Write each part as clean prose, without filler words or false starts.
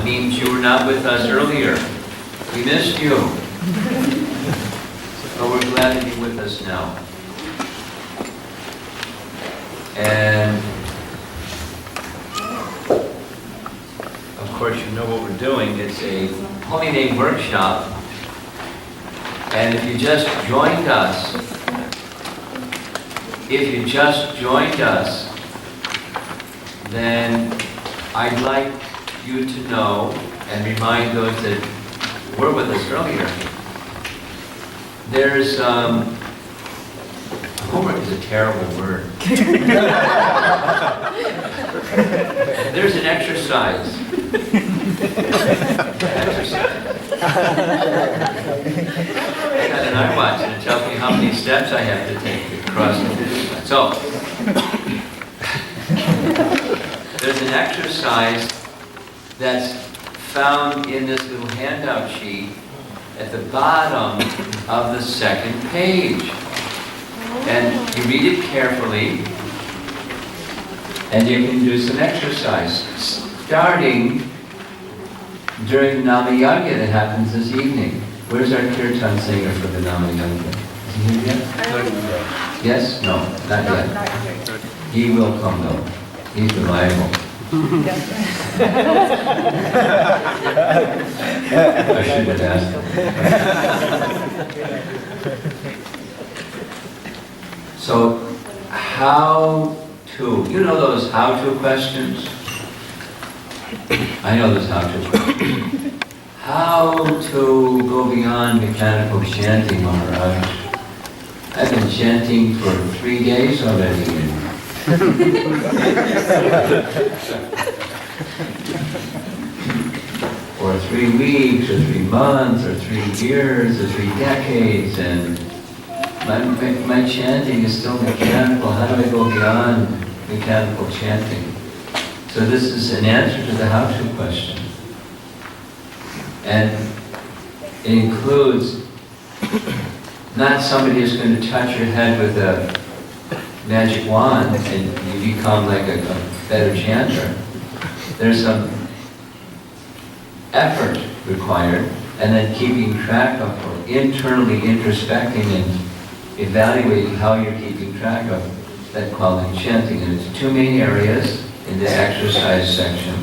Means you were not with us earlier. We missed you. But we're glad to be with us now. And of course you know what we're doing. It's a Holy Name workshop. And if you just joined us, then I'd like you to know and remind those that were with us earlier. There's, homework is a terrible word. There's an exercise. I got an iWatch and it tells me how many steps I have to take to cross the finish line. So, there's an exercise that's found in this little handout sheet at the bottom of the second page. And you read it carefully, and you can do some exercise, starting during the Namayagya that happens this evening. Where's our kirtan singer for the Namayagya? Is he here yet? Yes? No, not yet. He will come though. He's reliable. I should have asked him. So, how to, you know those how-to questions? I know those how-to questions. How to go beyond mechanical chanting, Maharaj? I've been chanting for 3 days already. Or 3 weeks, or 3 months, or 3 years, or 3 decades, and my chanting is still mechanical. How do I go beyond mechanical chanting? So this is an answer to the how-to question. And it includes not somebody who's going to touch your head with a magic wand and you become like a better chanter. There's some effort required, and then keeping track of, or internally introspecting and evaluating how you're keeping track of that quality chanting. And it's 2 main areas in the exercise section.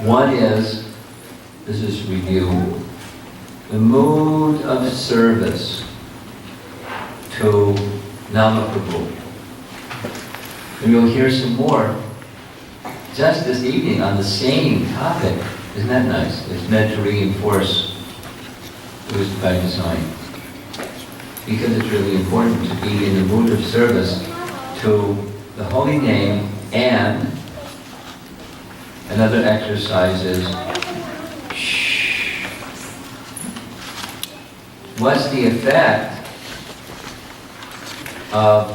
One is, this is review, the mood of service to Namaprabhu. And you'll hear some more just this evening on the same topic. Isn't that nice? It's meant to reinforce it was by design. Because it's really important to be in the mood of service to the Holy Name. And another exercise is, shh. What's the effect of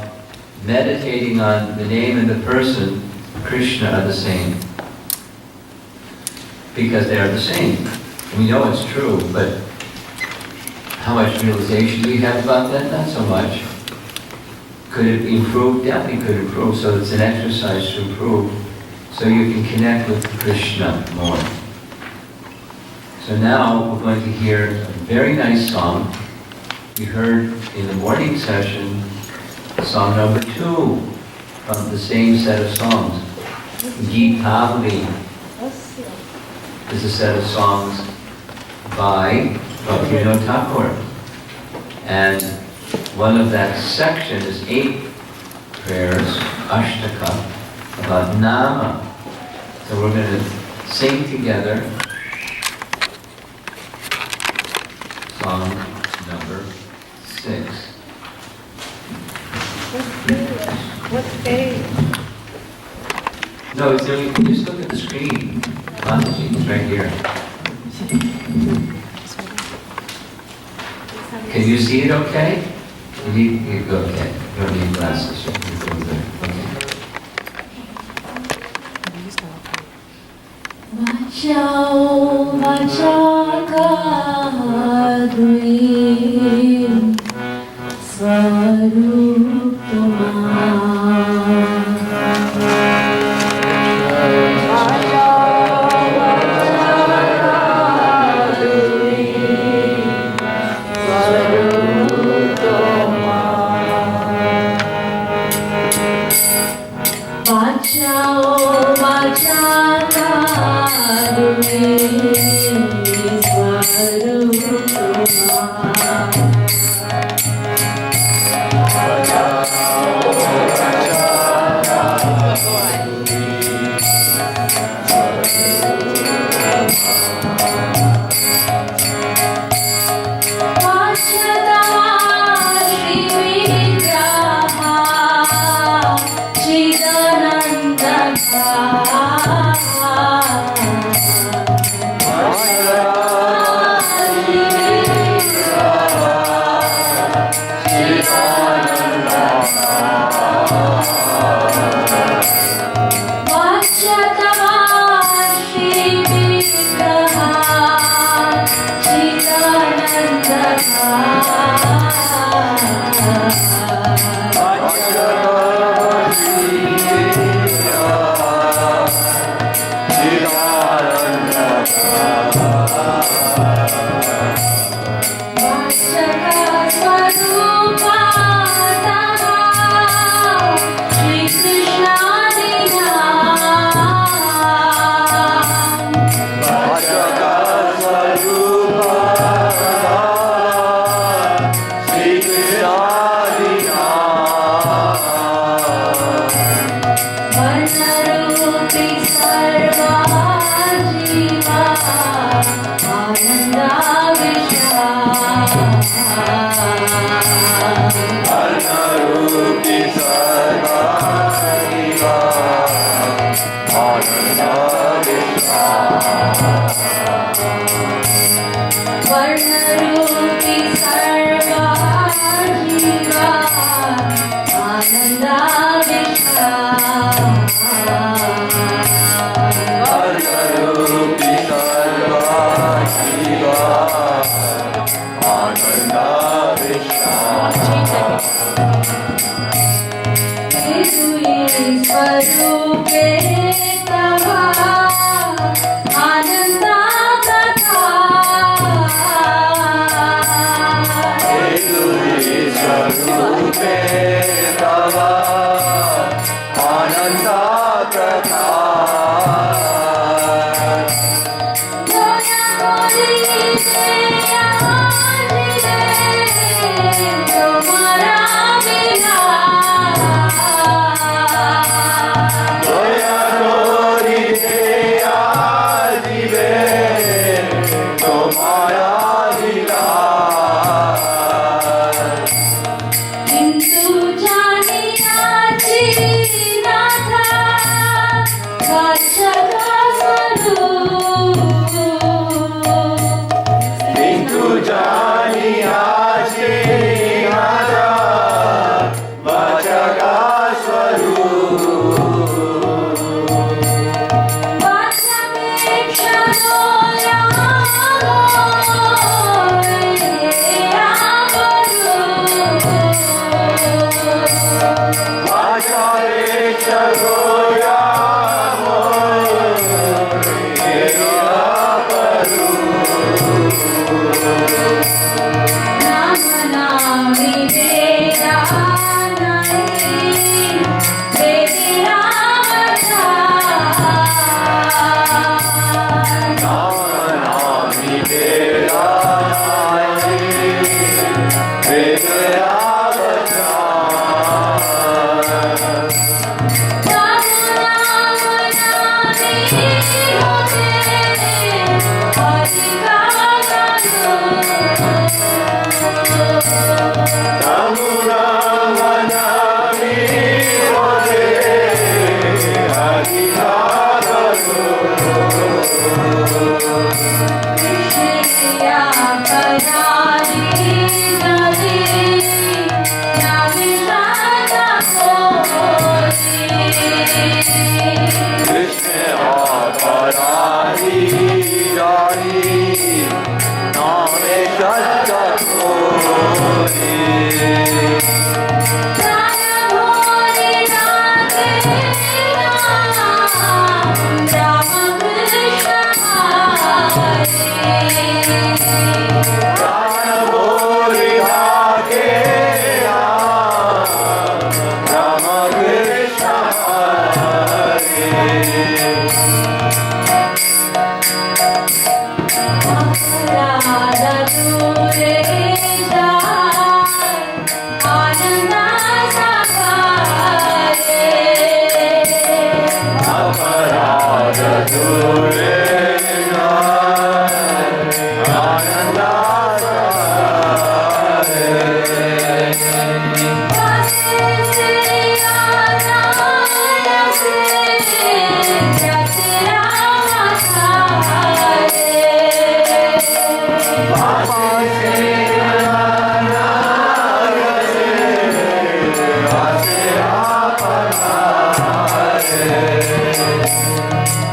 meditating on the name and the person, Krishna, are the same? Because they are the same. We know it's true, but how much realization do we have about that? Not so much. Could it improve? Definitely could improve. So it's an exercise to improve, so you can connect with Krishna more. So now we're going to hear a very nice song. We heard in the morning session song number 2 from the same set of songs. Geetavali is a set of songs by Bhaktivinoda Thakur. And one of that section is 8 prayers, Ashtaka, about Nama. So we're going to sing together song number 6. What page? No, it's only, just look at the screen. Mataji, it's right here. Can you see it okay? You go okay. You don't need glasses. You can go there. Okay. Vachao vachakadrim svarupama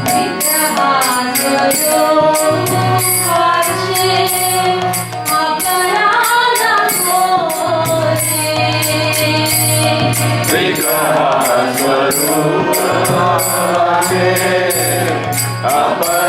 Vigraha अपराध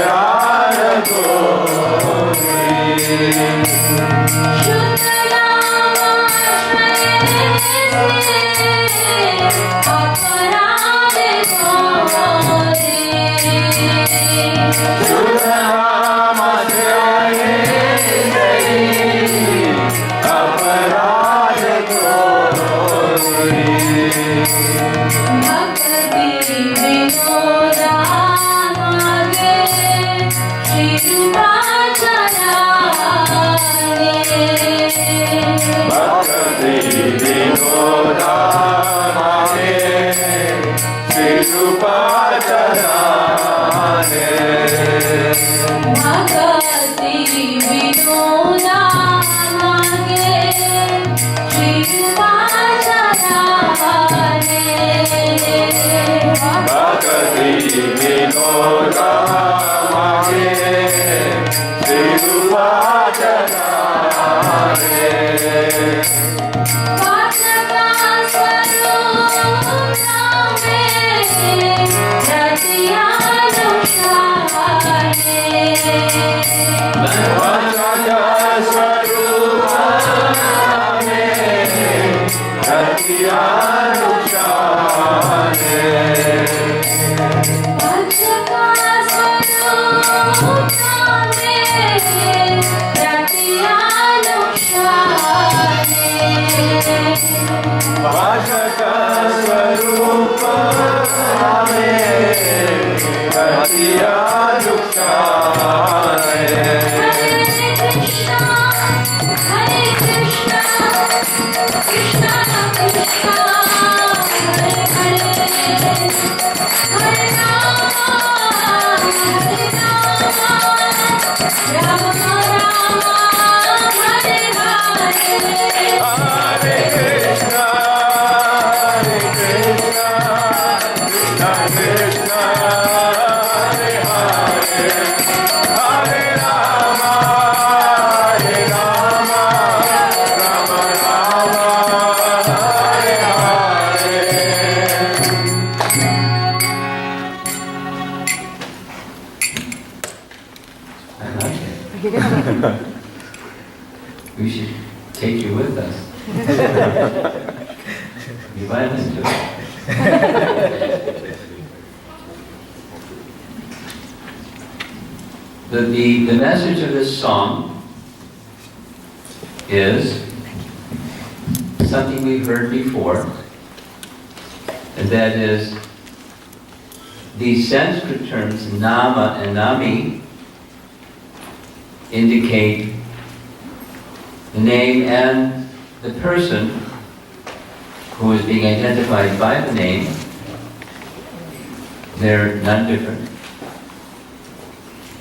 We should take you with us. You might listen to it. The message of this song is something we've heard before, and that is these Sanskrit terms, nama and nami, indicate the name and the person who is being identified by the name. They're none different.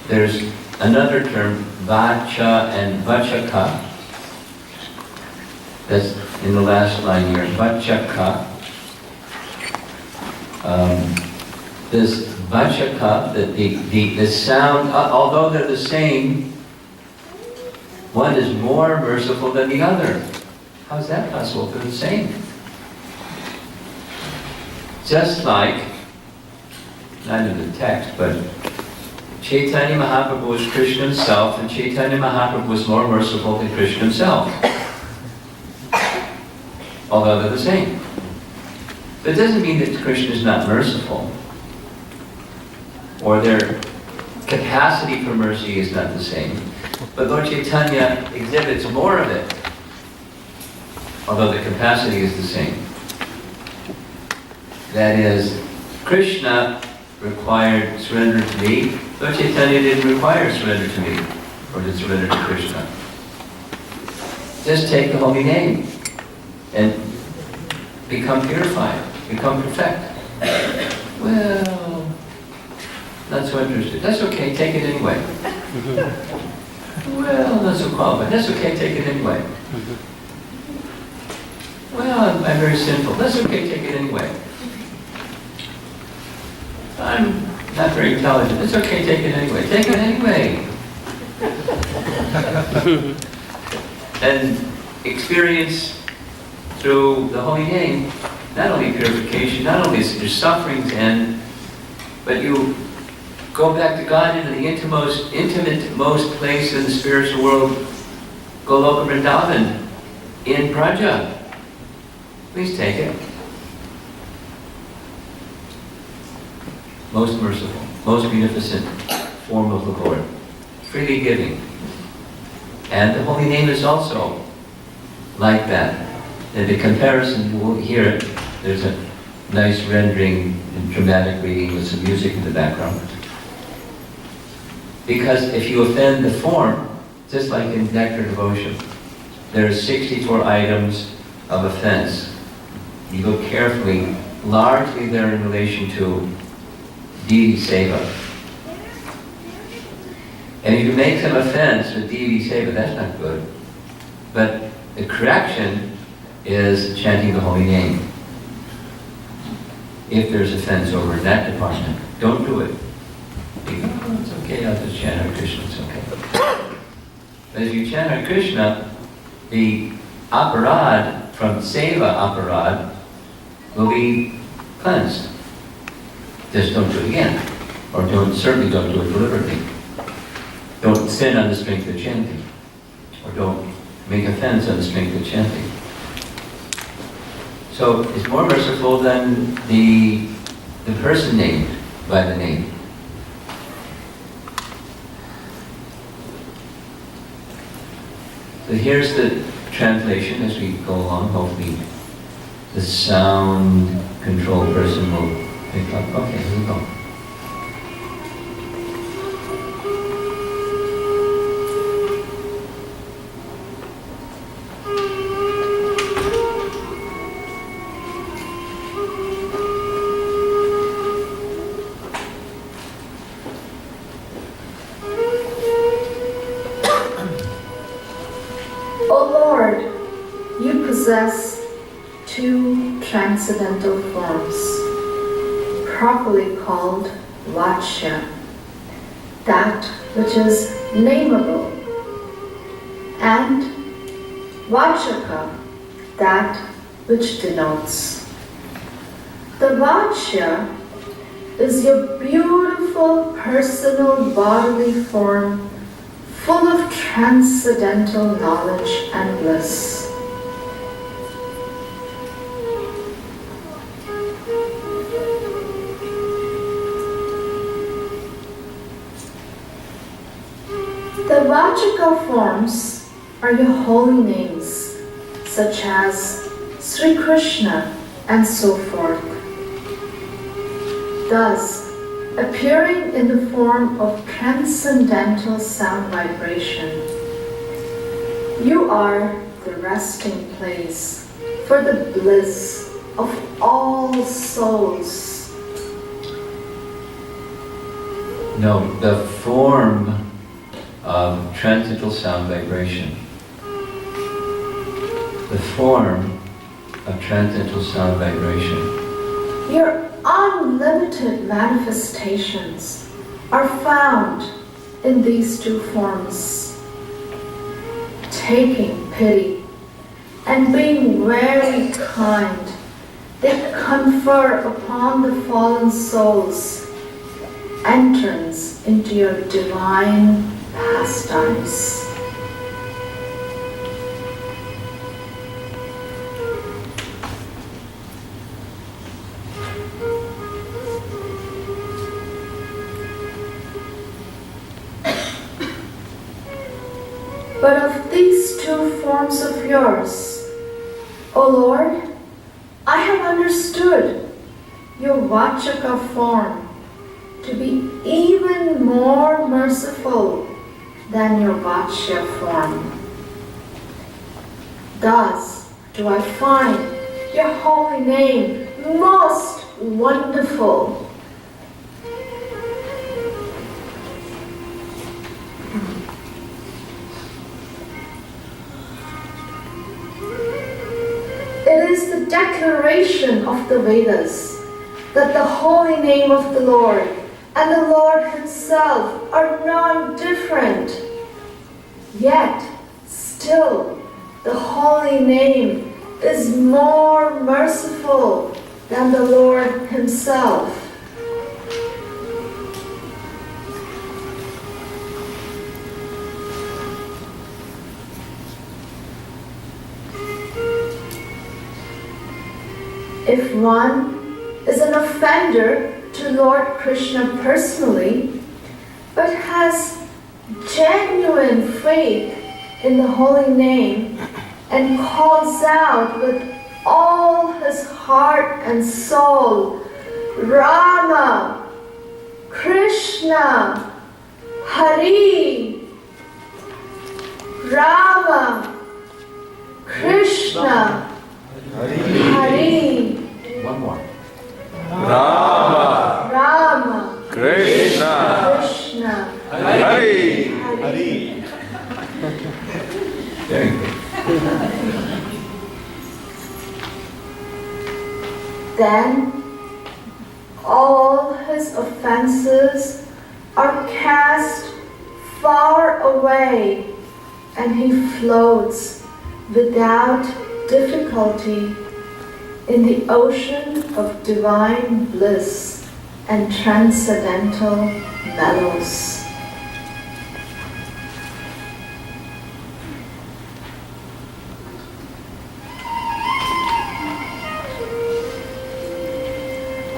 There's another term, vacha and vachaka. That's in the last line here, vachaka. This vachaka, the sound, although they're the same, one is more merciful than the other. How's that possible? They're the same. Just like, not in the text, but Chaitanya Mahaprabhu was Krishna himself, and Chaitanya Mahaprabhu was more merciful than Krishna himself. Although they're the same. That doesn't mean that Krishna is not merciful, or their capacity for mercy is not the same. But Lord Chaitanya exhibits more of it, although the capacity is the same. That is, Krishna required surrender to me, Lord Chaitanya didn't require surrender to me, or to surrender to Krishna. Just take the holy name and become purified, become perfect. Well, not so interested. That's okay, take it anyway. Well, not so qualified. That's okay, take it anyway. Well, I'm very sinful. That's okay, take it anyway. I'm not very intelligent. It's okay, take it anyway. Take it anyway. And experience through the holy name, not only purification, not only is your sufferings end, But you go back to God into the intimate-most place in the spiritual world, Goloka Vrindavan, in Praja. Please take it. Most merciful, most beneficent form of the Lord. Freely giving. And the holy name is also like that. In the comparison, you won't hear it. There's a nice rendering and dramatic reading with some music in the background. Because if you offend the form, just like in nectar devotion, there are 64 items of offense. You look carefully, largely they're in relation to deity seva. And if you make some offense with deity seva, that's not good. But the correction is chanting the holy name. If there's offense over in that department, don't do it. Because, oh, it's okay, I'll just chant Hare Krishna, it's okay. But if you chant Hare Krishna, the aparad from seva aparad will be cleansed. Just don't do it again. Or certainly don't do it deliberately. Don't sin on the strength of chanting. Or don't make offense on the strength of chanting. So it's more merciful than the person named by the name. So here's the translation as we go along. Hopefully the sound control person will pick up. Okay, here we go. Possess two transcendental forms, properly called Vachya, that which is nameable, and Vachaka, that which denotes. The Vachya is your beautiful personal bodily form, full of transcendental knowledge and bliss. The Vachaka forms are your holy names, such as Sri Krishna and so forth. Thus, appearing in the form of transcendental sound vibration, you are the resting place for the bliss of all souls. No, the form of transcendental sound vibration. The form of transcendental sound vibration. Your unlimited manifestations are found in these two forms. Taking pity and being very kind, they confer upon the fallen souls entrance into your divine pastimes. But of these two forms of yours, O Lord, I have understood your Vachaka form to be even more merciful than your Vachya form. Thus do I find your holy name most wonderful. It is the declaration of the Vedas that the holy name of the Lord and the Lord Himself are non-different. Yet, still, the holy name is more merciful than the Lord Himself. If one is an offender to Lord Krishna personally, but has genuine faith in the holy name and calls out with all his heart and soul, Rama, Krishna, Hari, Rama, Krishna, Hari. One more. Rama, Rama, Krishna, Krishna, Hari. Hari. Very good. Then all his offenses are cast far away, and he floats without difficulty in the ocean of divine bliss and transcendental mellows.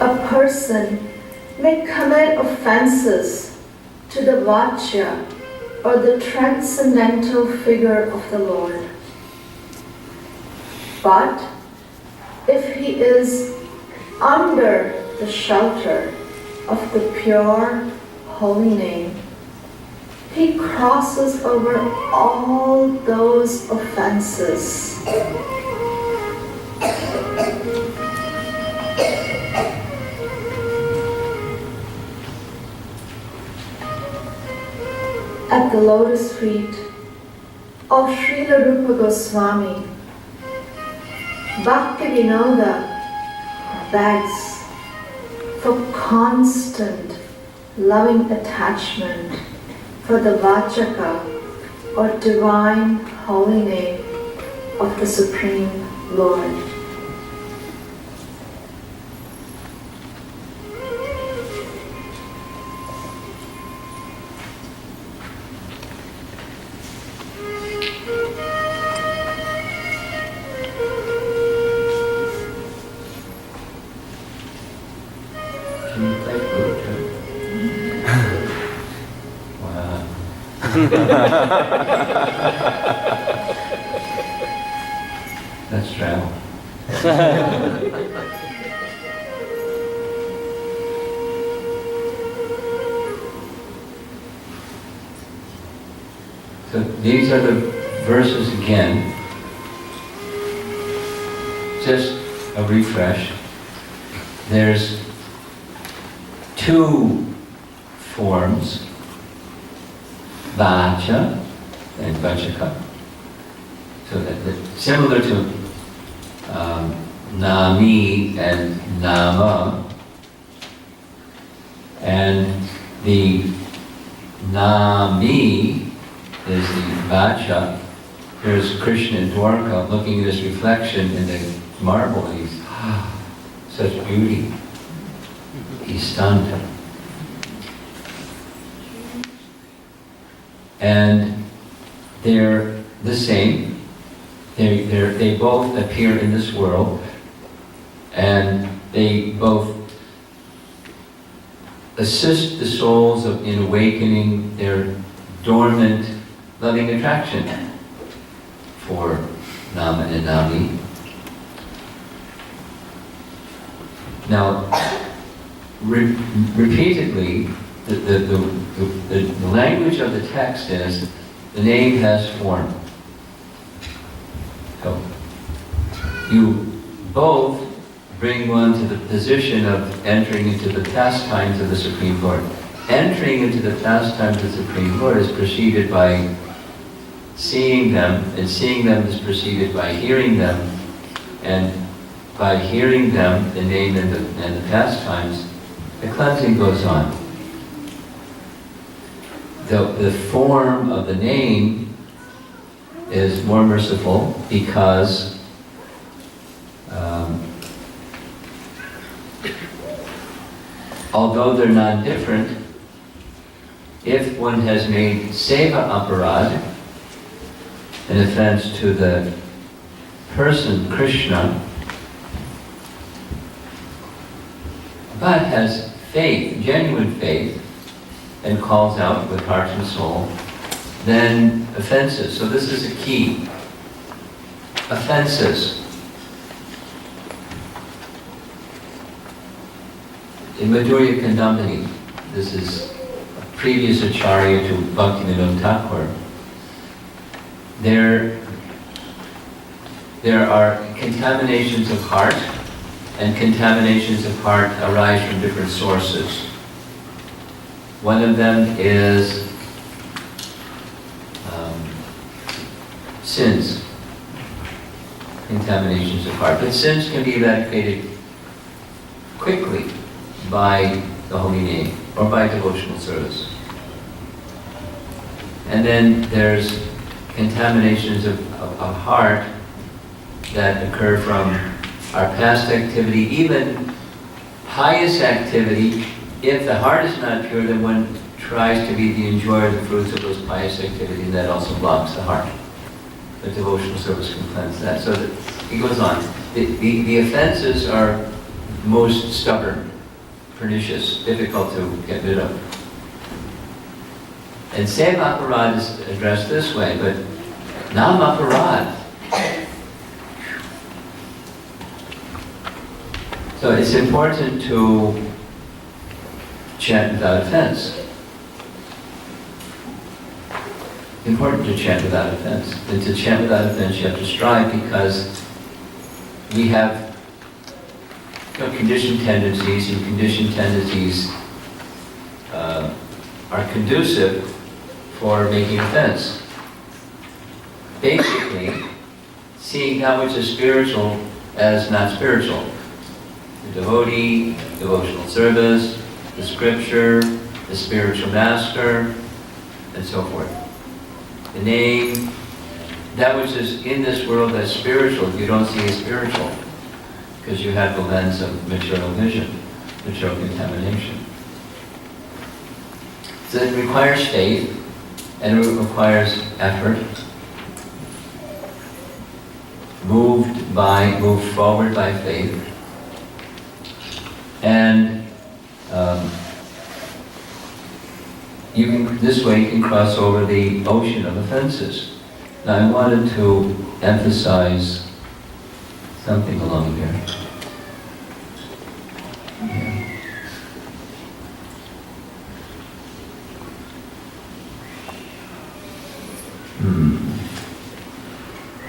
A person may commit offenses to the Vachya or the transcendental figure of the Lord. But if he is under the shelter of the pure holy name, he crosses over all those offenses. At the lotus feet of Srila Rupa Goswami, Bhaktivinoda begs for constant loving attachment for the Vachaka or divine holy name of the Supreme Lord. Can you play flute too? Wow. Let's travel. So these are the verses again. Just a refresh. There's two forms, Vacha and Vachaka. So similar to Nami and Nama, and the Nami is the Vacha. There's Krishna in Dwarka looking at his reflection in the marble, and he's, such beauty. He's stunned. And they're the same. They both appear in this world, and they both assist the souls in awakening their dormant loving attraction for Nama and Nami. Now, repeatedly, the language of the text is the name has form. So, you both bring one to the position of entering into the pastimes of the Supreme Lord. Entering into the pastimes of the Supreme Lord is preceded by seeing them, and seeing them is preceded by hearing them, and by hearing them, the name and the pastimes, the cleansing goes on. The form of the name is more merciful because although they're non-different, if one has made seva aparad, an offense to the person Krishna, but has faith, genuine faith, and calls out with heart and soul, then offenses. So this is a key. Offenses. In Madhurya Kandamini, this is a previous acharya to Bhaktivinoda Thakur, there are contaminations of heart, and contaminations of heart arise from different sources. One of them is sins, contaminations of heart. But sins can be eradicated quickly by the holy name or by devotional service. And then there's contaminations of heart that occur from our past activity, even pious activity. If the heart is not pure, then one tries to be the enjoyer of the fruits of those pious activities, and that also blocks the heart. The devotional service can cleanse that. So it goes on. The offenses are most stubborn, pernicious, difficult to get rid of. And Seva Aparad is addressed this way, but Nam Aparad. So it's important to chant without offense. Important to chant without offense. And to chant without offense, you have to strive, because we have conditioned tendencies, and conditioned tendencies are conducive for making offense. Basically, seeing that which is spiritual as not spiritual. The devotee, devotional service, the scripture, the spiritual master, and so forth. The name, that which is in this world as spiritual, you don't see as spiritual, because you have the lens of material vision, material contamination. So it requires faith, and it requires effort, moved forward by faith, and this way you can cross over the ocean of offenses. Now I wanted to emphasize something along here.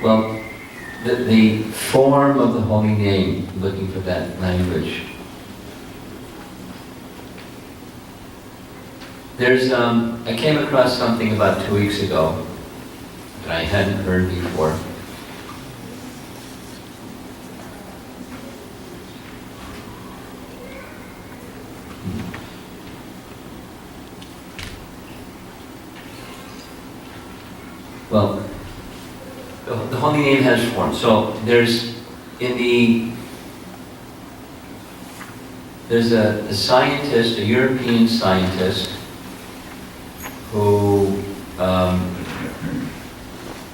Well, the form of the holy name, looking for that language. I came across something about 2 weeks ago that I hadn't heard before. Well, the holy name has form. So there's a scientist, a European scientist, who,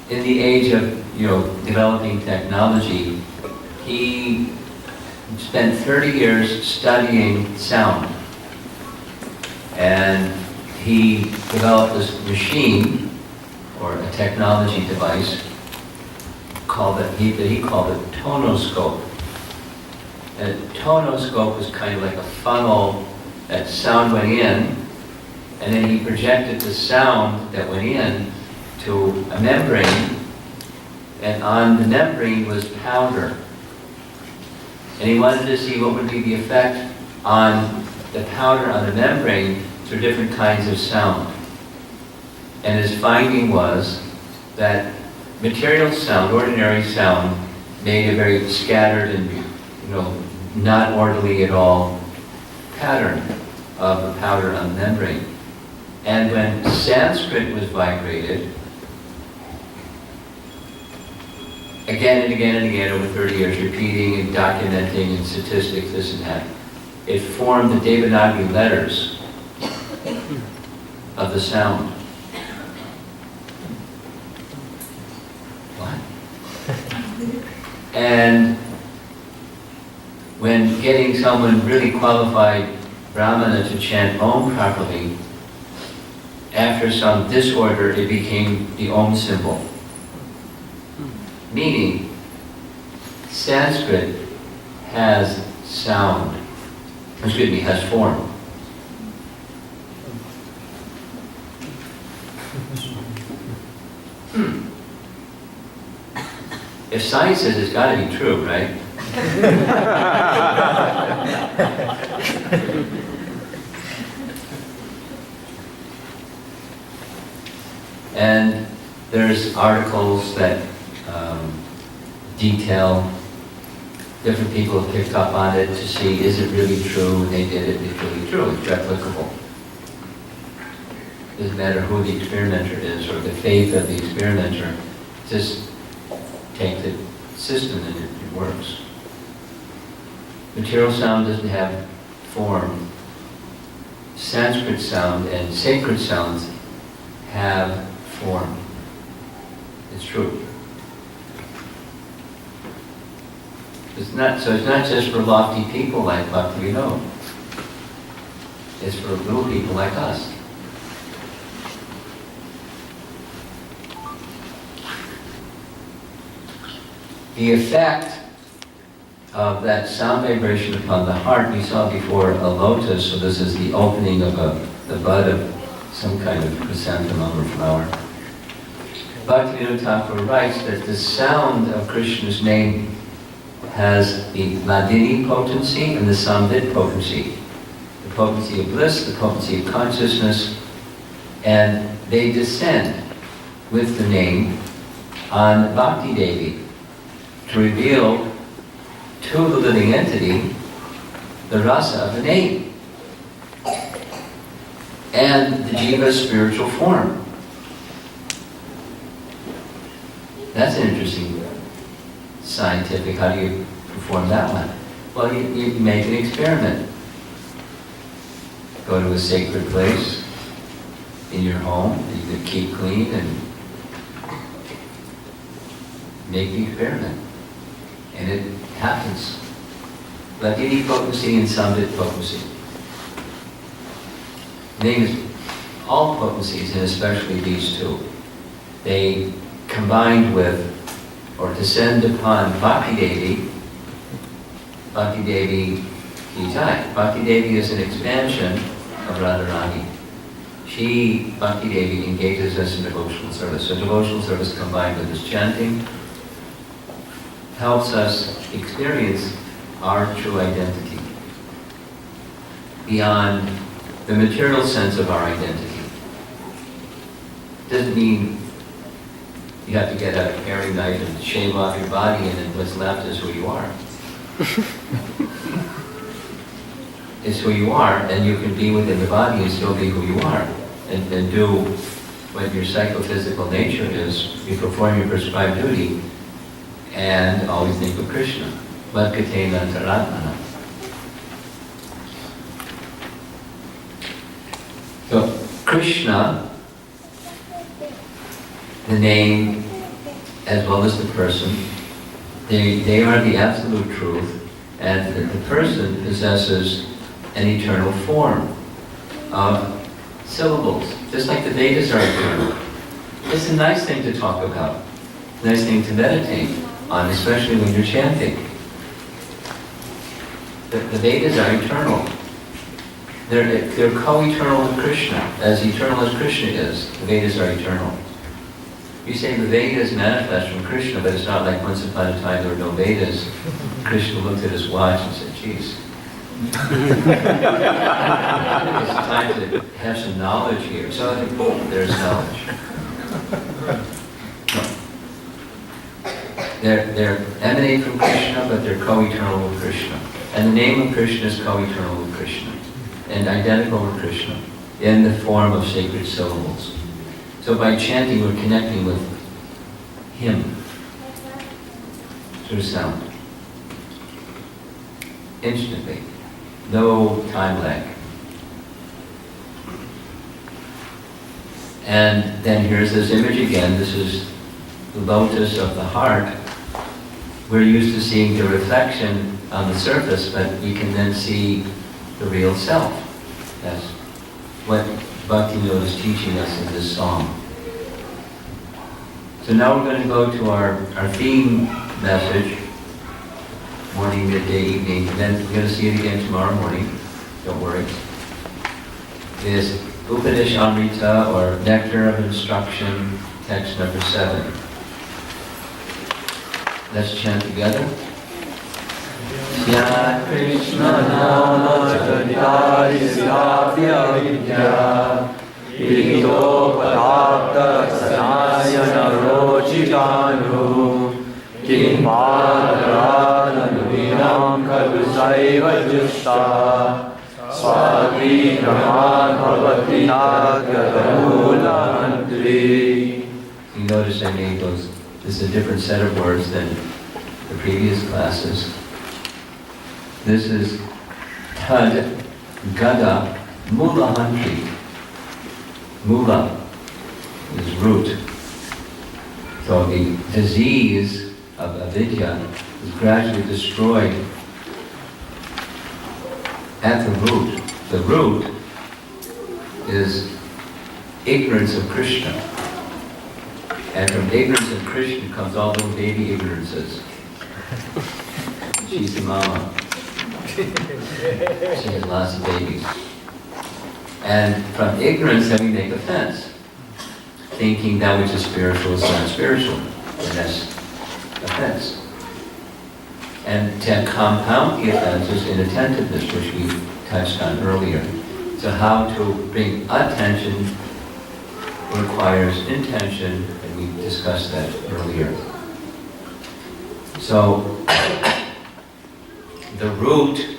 in the age of developing technology, he spent 30 years studying sound, and he developed this machine or a technology device that he called a tonoscope. And a tonoscope was kind of like a funnel that sound went in, and then he projected the sound that went in to a membrane, and on the membrane was powder. And he wanted to see what would be the effect on the powder on the membrane for different kinds of sound. And his finding was that material sound, ordinary sound, made a very scattered and not orderly at all pattern of the powder on the membrane. And when Sanskrit was vibrated, again and again and again over 30 years, repeating and documenting and statistics, this and that, it formed the Devanagari letters of the sound. What? And when getting someone really qualified Brahmana to chant Om properly, after some disorder, it became the Om symbol. Meaning, Sanskrit has sound, has form. If science says it's got to be true, right? And there's articles that detail, different people have picked up on it to see, is it really true? And they did it, it's really true, it's replicable. Doesn't matter who the experimenter is or the faith of the experimenter, just take the system and it works. Material sound doesn't have form. Sanskrit sound and sacred sounds have form. It's true. It's not just for lofty people like Bhakti-Vinod. It's for little people like us. The effect of that sound vibration upon the heart, we saw before a lotus, so this is the opening of the bud of some kind of chrysanthemum or flower. Bhakti-Vinod Thakur writes that the sound of Krishna's name has the Hladini potency and the Samvit potency. The potency of bliss, the potency of consciousness, and they descend with the name on Bhakti Devi to reveal to the living entity the rasa of the name and the jiva's spiritual form. That's an interesting scientific, how do you perform that one? Well, you make an experiment. Go to a sacred place in your home that you can keep clean and make the experiment. And it happens. Hladini potency and Samvit potency. The name is all potencies, and especially these two. They combined with or descend upon Bhakti Devi. Bhakti Devi Ki Jai. Bhakti Devi is an expansion of Radharani. Bhakti Devi engages us in devotional service. So devotional service combined with this chanting helps us experience our true identity beyond the material sense of our identity. Doesn't mean you have to get a paring knife and shave off your body and then what's left is who you are. It's who you are, and you can be within the body and still be who you are. And do what your psychophysical nature is. You perform your prescribed duty and always think of Krishna. Madhkatena Antaratmana. So, Krishna, the name as well as the person, they are the absolute truth, and the person possesses an eternal form of syllables, just like the Vedas are eternal. It's a nice thing to talk about, a nice thing to meditate on, especially when you're chanting. The Vedas are eternal. They're co-eternal with Krishna. As eternal as Krishna is, the Vedas are eternal. You say the Vedas manifest from Krishna, but it's not like once upon a time there were no Vedas. Krishna looked at his watch and said, geez. It's time to have some knowledge here. So boom, there's knowledge. No. They're emanate from Krishna, but they're co-eternal with Krishna. And the name of Krishna is co-eternal with Krishna and identical with Krishna in the form of sacred syllables. So by chanting, we're connecting with Him through sound. Instantly. No time lag. And then here's this image again. This is the lotus of the heart. we're used to seeing the reflection on the surface, but we can then see the real self. That's what Bhaktivinoda is teaching us in this song. So now we're going to go to our theme message, morning, midday, evening, and then we're going to see it again tomorrow morning. Don't worry. Is Upanishadamrita, or Nectar of Instruction, text number 7. Let's chant together. Ya Krishna Nama Charitaya Vidya Vito Padapta Sanayana Rochitanu Kim Padaranuvinam Kadusaiva Justa Swati Raman Bhavati Nagaramulantri. You notice I made those. This is a different set of words than the previous classes. This is Tad Gada Mulahanti. Mula is root. So the disease of avidya is gradually destroyed at the root. The root is ignorance of Krishna. And from ignorance of Krishna comes all those baby ignorances. She's the mama. She has lots of babies. And from ignorance then we make offense, thinking that which is spiritual is not spiritual. And that's offense. And to compound the offense is inattentiveness, which we touched on earlier. So how to bring attention requires intention, and we discussed that earlier. So the root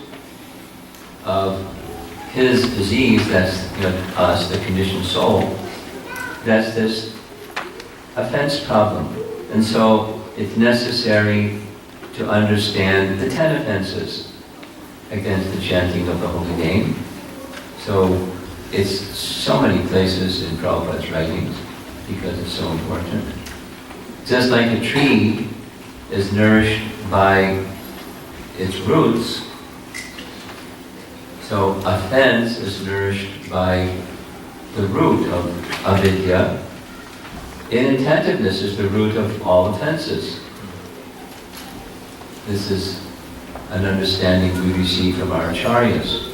of his disease, that's us, the conditioned soul, that's this offense problem. And so it's necessary to understand the 10 offenses against the chanting of the holy name. So it's so many places in Prabhupada's writings because it's so important. Just like a tree is nourished by its roots, so offense is nourished by the root of avidya. Inattentiveness is the root of all offenses. This is an understanding we receive from our acharyas.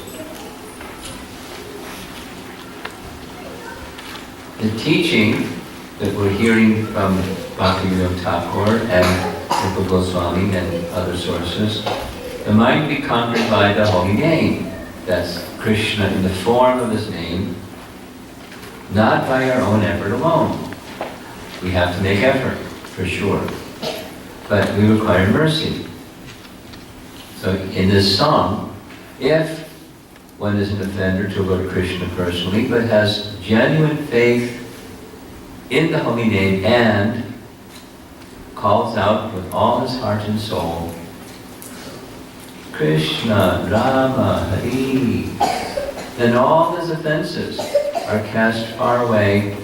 The teaching that we're hearing from Bhaktivinoda Thakur and Rupa Goswami and other sources, the mind be conquered by the holy name. That's Krishna in the form of his name, not by our own effort alone. We have to make effort, for sure. But we require mercy. So in this song, if one is an offender to Lord Krishna personally, but has genuine faith in the holy name and calls out with all his heart and soul, Krishna, Rama, Hari, then all his offenses are cast far away.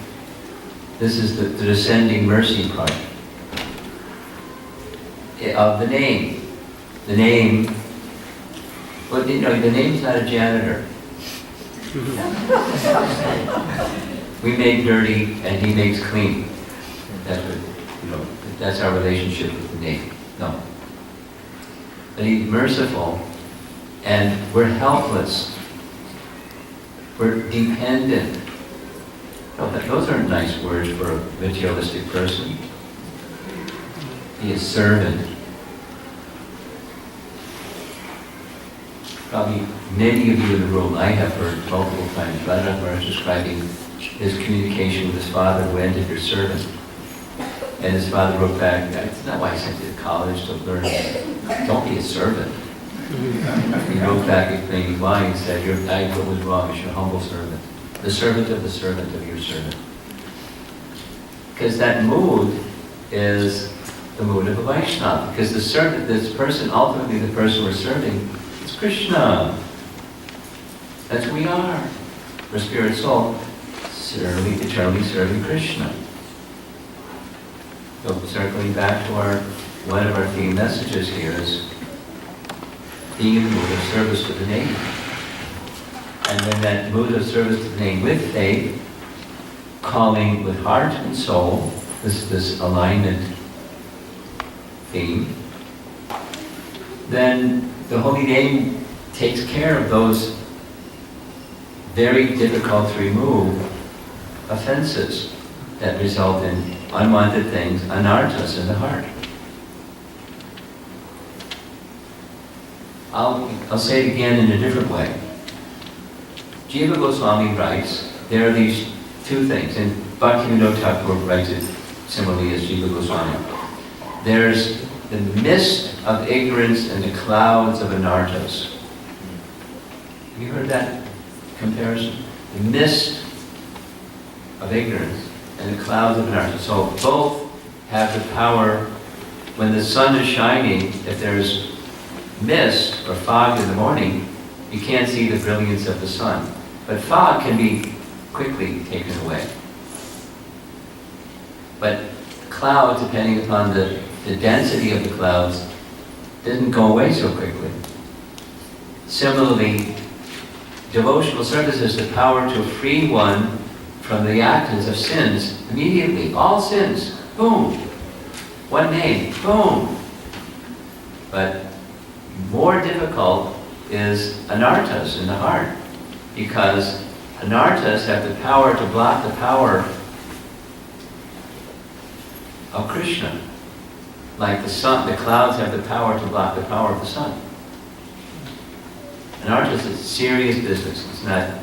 This is the descending mercy part of the name. The name, well, the name's not a janitor. We make dirty and he makes clean. That's what, that's our relationship with the name. No. But he's merciful and we're helpless. We're dependent. No, those aren't nice words for a materialistic person. He is servant. Probably many of you in the room, I have heard multiple times, Radha Maharaj describing his communication with his father who ended your servant. And his father wrote back, that's not why I sent you to college to learn. Don't be a servant. He wrote back explaining why and said, what was wrong is your humble servant. The servant of your servant. Because that mood is the mood of a Vaishnava. Because the servant, this person, ultimately the person we're serving, is Krishna. That's who we are. We're spirit soul, eternally serving Krishna. So circling back to our one of our theme messages here is being in the mood of service to the name. And then that mood of service to the name with faith, calling with heart and soul, this alignment theme, then the holy name takes care of those very difficult to remove offenses that result in unwanted things, anarthas in the heart. I'll say it again in a different way. Jiva Goswami writes, there are these two things, and Bhaktivinoda Thakur writes it similarly as Jiva Goswami. There's the mist of ignorance and the clouds of anarthas. Have you heard that comparison? The mist of ignorance and the clouds of anarthas. So both have the power, when the sun is shining, if there's mist or fog in the morning, you can't see the brilliance of the sun. But fog can be quickly taken away. But clouds, depending upon the density of the clouds, didn't go away so quickly. Similarly, devotional service has the power to free one from the actions of sins immediately. All sins, boom. One name, boom. But more difficult is anarthas in the heart, because anarthas have the power to block the power of Krishna. Like the sun, the clouds have the power to block the power of the sun. Anarthas is serious business. It's not,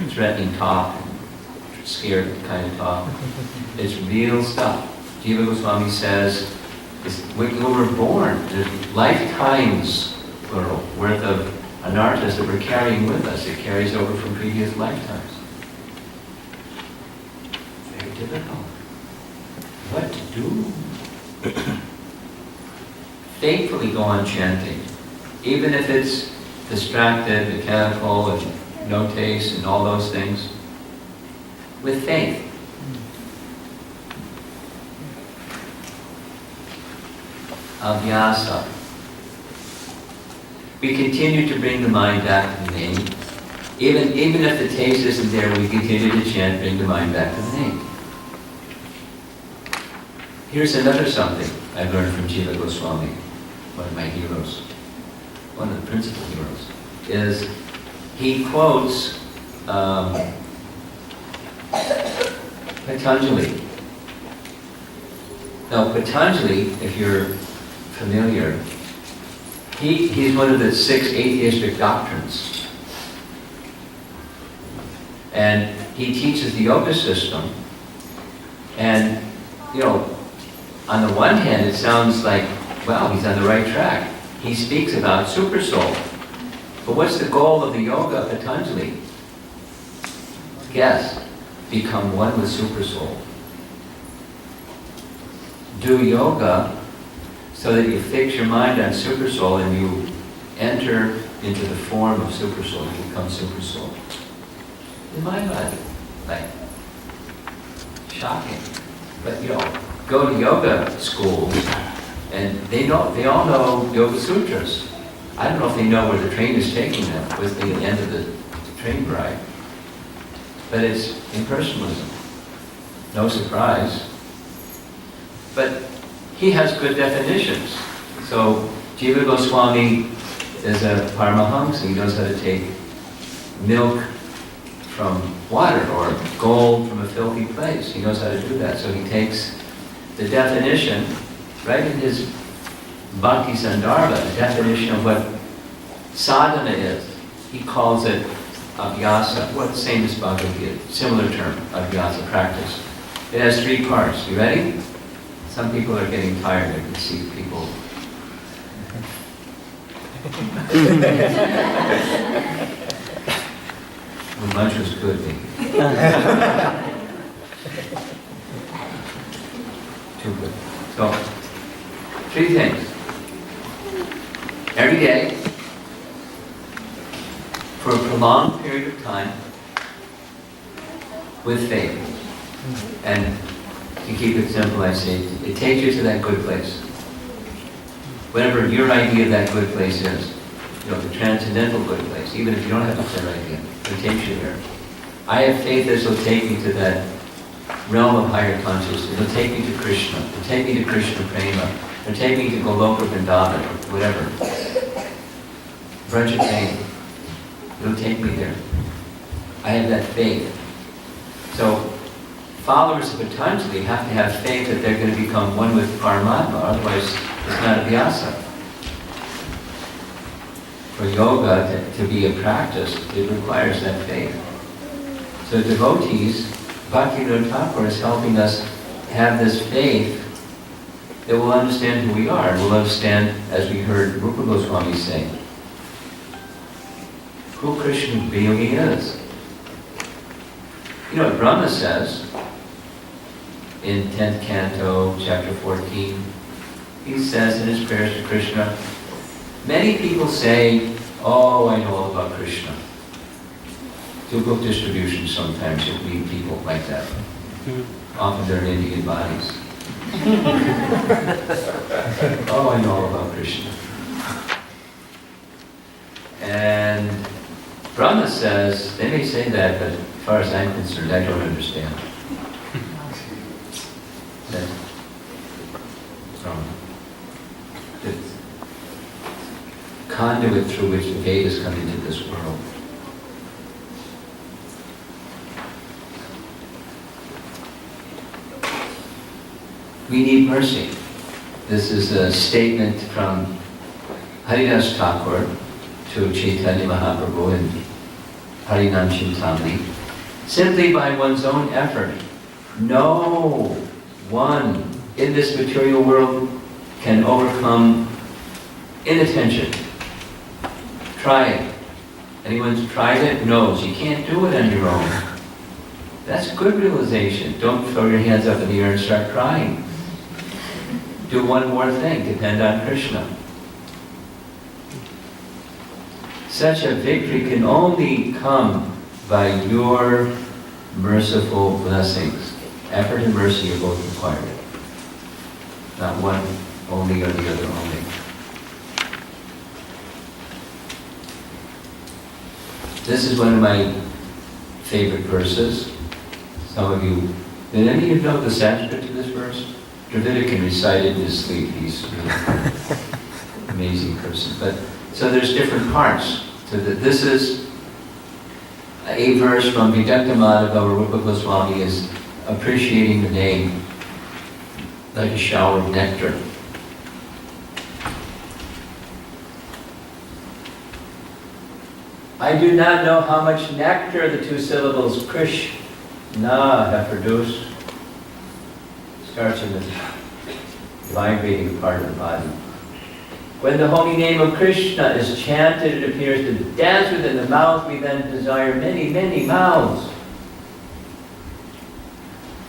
threatening talk, scared kind of talk. It's real stuff. Jiva Goswami says, when we were born, there's lifetimes, plural, worth of anarthas that we're carrying with us. It carries over from previous lifetimes. Very difficult. What to do? Faithfully go on chanting, even if it's distracted, mechanical, and no taste, and all those things, with faith. Abhyasa. We continue to bring the mind back to the name. Even if the taste isn't there, we continue to chant, bring the mind back to the name. Here's another something I learned from Jiva Goswami, one of my heroes, one of the principal heroes, is he quotes Patanjali. Now Patanjali, if you're familiar, he's one of the 6 atheistic doctrines. And he teaches the yoga system. And, on the one hand, it sounds like, well, he's on the right track. He speaks about super soul. But what's the goal of the yoga of Patanjali? Guess. Become one with super soul. Do yoga so that you fix your mind on super soul and you enter into the form of super soul. You become super soul. In my mind, like, shocking. But go to yoga schools, and they all know Yoga Sutras. I don't know if they know where the train is taking them, with the end of the train ride. But it's impersonalism. No surprise. But he has good definitions. So Jiva Goswami is a Paramahamsa. He knows how to take milk from water or gold from a filthy place. He knows how to do that. So he takes the definition, right in his Bhakti Sandarbha, the definition of what sadhana is. He calls it abhyasa. Well, the same as Bhagavad Gita, similar term, abhyasa, practice. It has 3 parts. You ready? Some people are getting tired. I can see people. The lunch was good, maybe. Too good. So, 3 things. Every day, for a prolonged period of time, with faith. And to keep it simple, I say, it takes you to that good place. Whatever your idea of that good place is, the transcendental good place, even if you don't have a clear idea, it takes you there. I have faith this will take me to that realm of higher consciousness. It'll take me to Krishna. It'll take me to Krishna Prema. It'll take me to Goloka Vrindavan, or whatever. Vraja Prema. It'll take me there. I have that faith. So, followers of Patanjali have to have faith that they're going to become one with Paramatma, otherwise it's not a vyasa. For yoga to be a practice, it requires that faith. So devotees, Bhaktivinoda Thakur is helping us have this faith that we'll understand who we are, and we'll understand, as we heard Rupa Goswami say, who Krishna really is. You know what Brahma says in 10th canto, chapter 14? He says in his prayers to Krishna, many people say, oh, I know all about Krishna. Do book distribution sometimes, you'll meet people like that. Often they're in Indian bodies. Oh, I know all about Krishna. And Brahma says, they may say that, but as far as I'm concerned, I don't understand. That's Brahma. It's conduit through which the Vedas come into this world. We need mercy. This is a statement from Haridas Thakur to Chaitanya Mahaprabhu in Harinam Chintamani. Simply by one's own effort, no one in this material world can overcome inattention. Try it. Anyone who's tried it knows you can't do it on your own. That's a good realization. Don't throw your hands up in the air and start crying. Do one more thing, depend on Krishna. Such a victory can only come by your merciful blessings. Effort and mercy are both required. Not one only or the other only. This is one of my favorite verses. Some of you, did any of you know the Sanskrit to this verse? Dravida can recite it in his sleep. He's really an amazing person. But so there's different parts. So this is a verse from Vidakta Madhava, where Rupa Goswami is appreciating the name like a shower of nectar. I do not know how much nectar the two syllables Krishna have produced. Starts in the vibrating part of the body. When the holy name of Krishna is chanted, it appears to dance within the mouth. We then desire many, many mouths.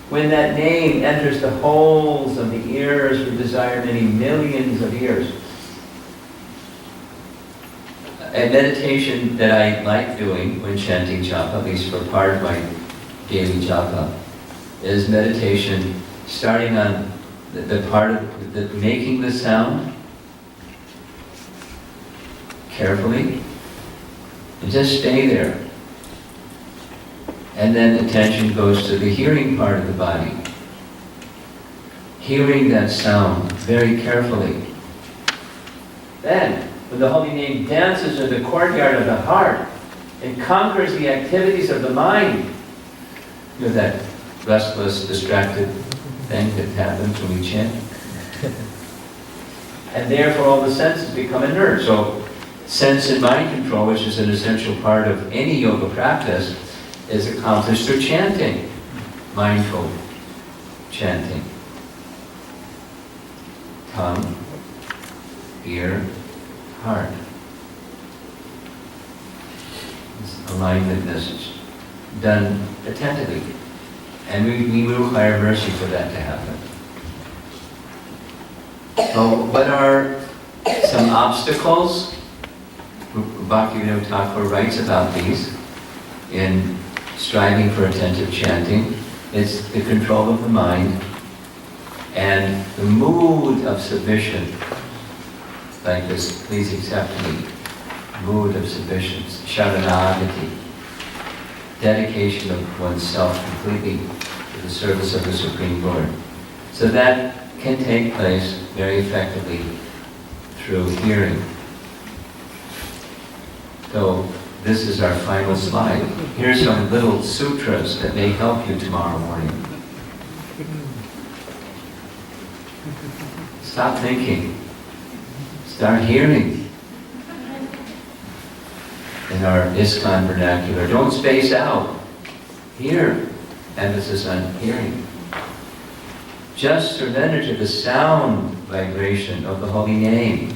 When that name enters the holes of the ears, we desire many millions of ears. A meditation that I like doing when chanting japa, at least for part of my daily japa, is meditation starting on the part of the making the sound carefully, and just stay there. And then attention goes to the hearing part of the body. Hearing that sound very carefully. Then, when the holy name dances in the courtyard of the heart and conquers the activities of the mind, you know that restless, distracted thing that happens when we chant. And therefore all the senses become inert. So sense and mind control, which is an essential part of any yoga practice, is accomplished through chanting. Mindful chanting. Tongue, ear, heart. This alignmentness is done attentively. And we will require mercy for that to happen. So what are some obstacles? Bhaktivinoda Thakur writes about these in striving for attentive chanting. It's the control of the mind, And the mood of submission, like this, please accept me, mood of submission, sharanagati, dedication of oneself completely to the service of the Supreme Lord. So that can take place very effectively through hearing. So this is our final slide. Here's some little sutras that may help you tomorrow morning. Stop thinking. Start hearing. In our ISKCON vernacular, don't space out. Hear. Emphasis on hearing. Just surrender to the sound vibration of the holy name.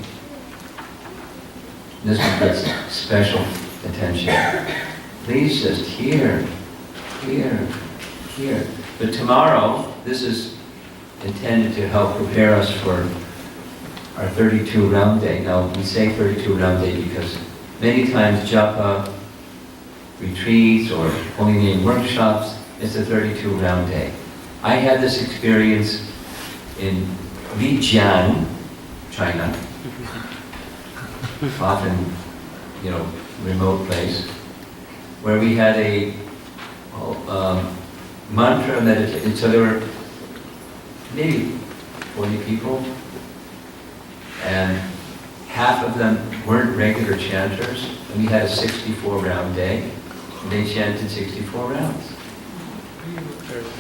This one gets special attention. Please just hear, hear, hear. But tomorrow, this is intended to help prepare us for our 32 round day. Now, we say 32 round day because many times japa, retreats, or holy name workshops, it's a 32 round day. I had this experience in Lijiang, China, often, remote place, where we had a mantra meditation. So there were maybe 40 people, and half of them weren't regular chanters, and we had a 64 round day, and they chanted 64 rounds.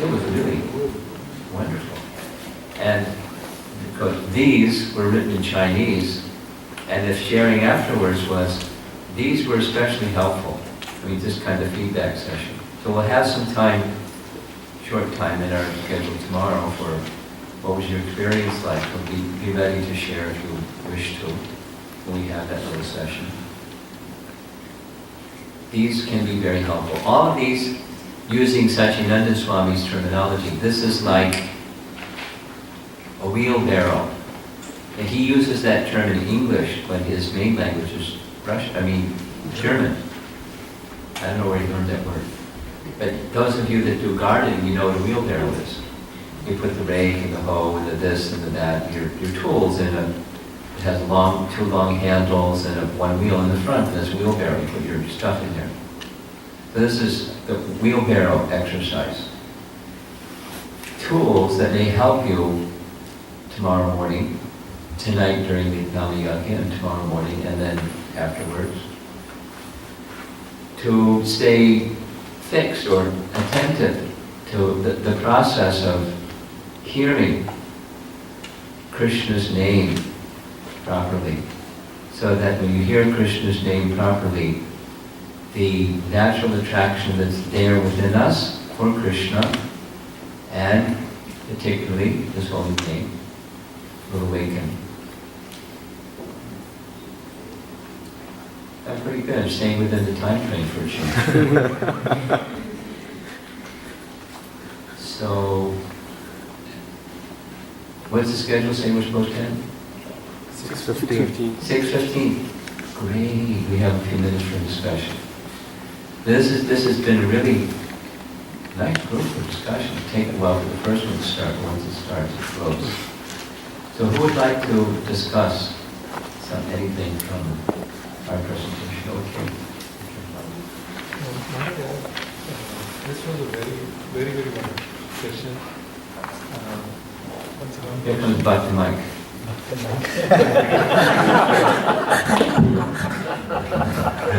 It was really wonderful. And because these were written in Chinese, and the sharing afterwards was, these were especially helpful. I mean, this kind of feedback session. So we'll have some time, short time in our schedule tomorrow for what was your experience like. We'll be ready to share if you wish to when we have that little session. These can be very helpful. All of these, using Satchidananda Swami's terminology, this is like a wheelbarrow. And he uses that term in English, but his main language is German. I don't know where he learned that word. But those of you that do gardening, you know what a wheelbarrow is. You put the rake and the hoe and the this and the that, your tools in it has two long handles and one wheel in the front, and this wheelbarrow, you put your stuff in there. So this is the wheelbarrow exercise. Tools that may help you tomorrow morning, tonight during the Namayagya, and tomorrow morning, and then afterwards, to stay fixed or attentive to the process of hearing Krishna's name properly, so that when you hear Krishna's name properly, the natural attraction that's there within us for Krishna, and particularly this holy name, will awaken. That's pretty good, staying within the time frame for a change. So, what's the schedule say we're supposed to end? 6:15. 6:15. Great, we have a few minutes for discussion. This has been a really nice group of discussion. Take a while for the first one to start. Once it starts, it flows. So who would like to discuss anything from our presentation? Okay. This was a very, very, very wonderful session. Here comes back to Mike.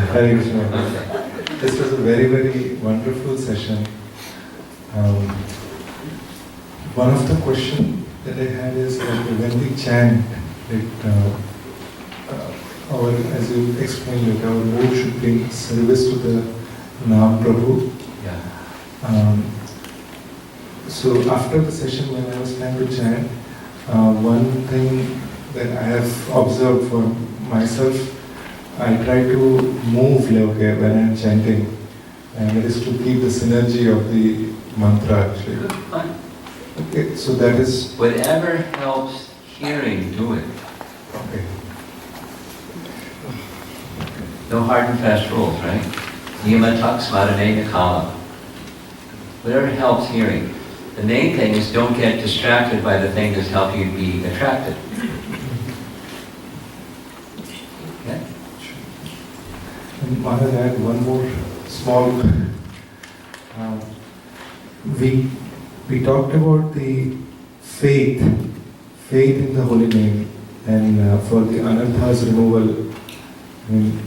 Hare Krishna. This was a very, very wonderful session. One of the questions that I had is that when we chant, as you explained, our mood should be in service to the Naam Prabhu. Yeah. So after the session, when I was trying to chant, one thing that I have observed for myself, I try to move when I am chanting, and it is to keep the synergy of the mantra actually. Good, fine. Okay, so that is... Whatever helps hearing, do it. Okay. No hard and fast rules, right? Niyamatak smarane nakala. Whatever helps hearing. The main thing is don't get distracted by the thing that's helping you be attracted. Okay? And Maharaj, I had one more small. We talked about the faith in the holy name, and for the anarthas removal. I mean,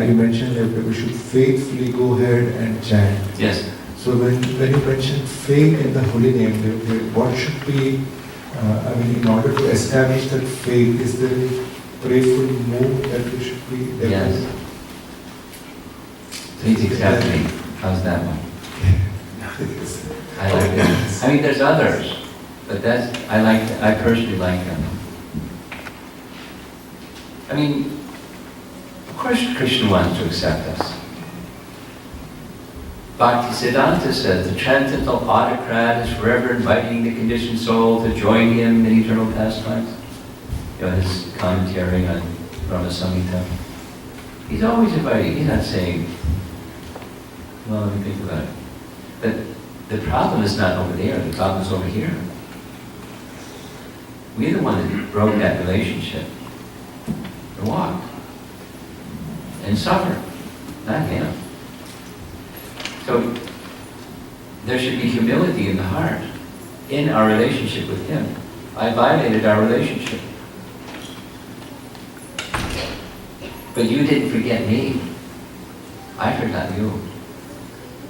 you mentioned that we should faithfully go ahead and chant. Yes. So when you mention faith in the holy name, what should be, in order to establish that faith, is there any prayerful move that we should be? Yes. Please accept me. How's that one? I like it. I mean, there's others, but I personally like them. I mean, of course Krishna wants to accept us. Bhaktisiddhanta says the transcendental autocrat is forever inviting the conditioned soul to join him in eternal pastimes. You know, his commentary on Brahma Samhita. He's always inviting. He's not saying, well, let me think about it. But the problem is not over there. The problem is over here. We're the one that broke that relationship. And walked. And suffered. Not him. So there should be humility in the heart, in our relationship with him. I violated our relationship. But you didn't forget me. I forgot you.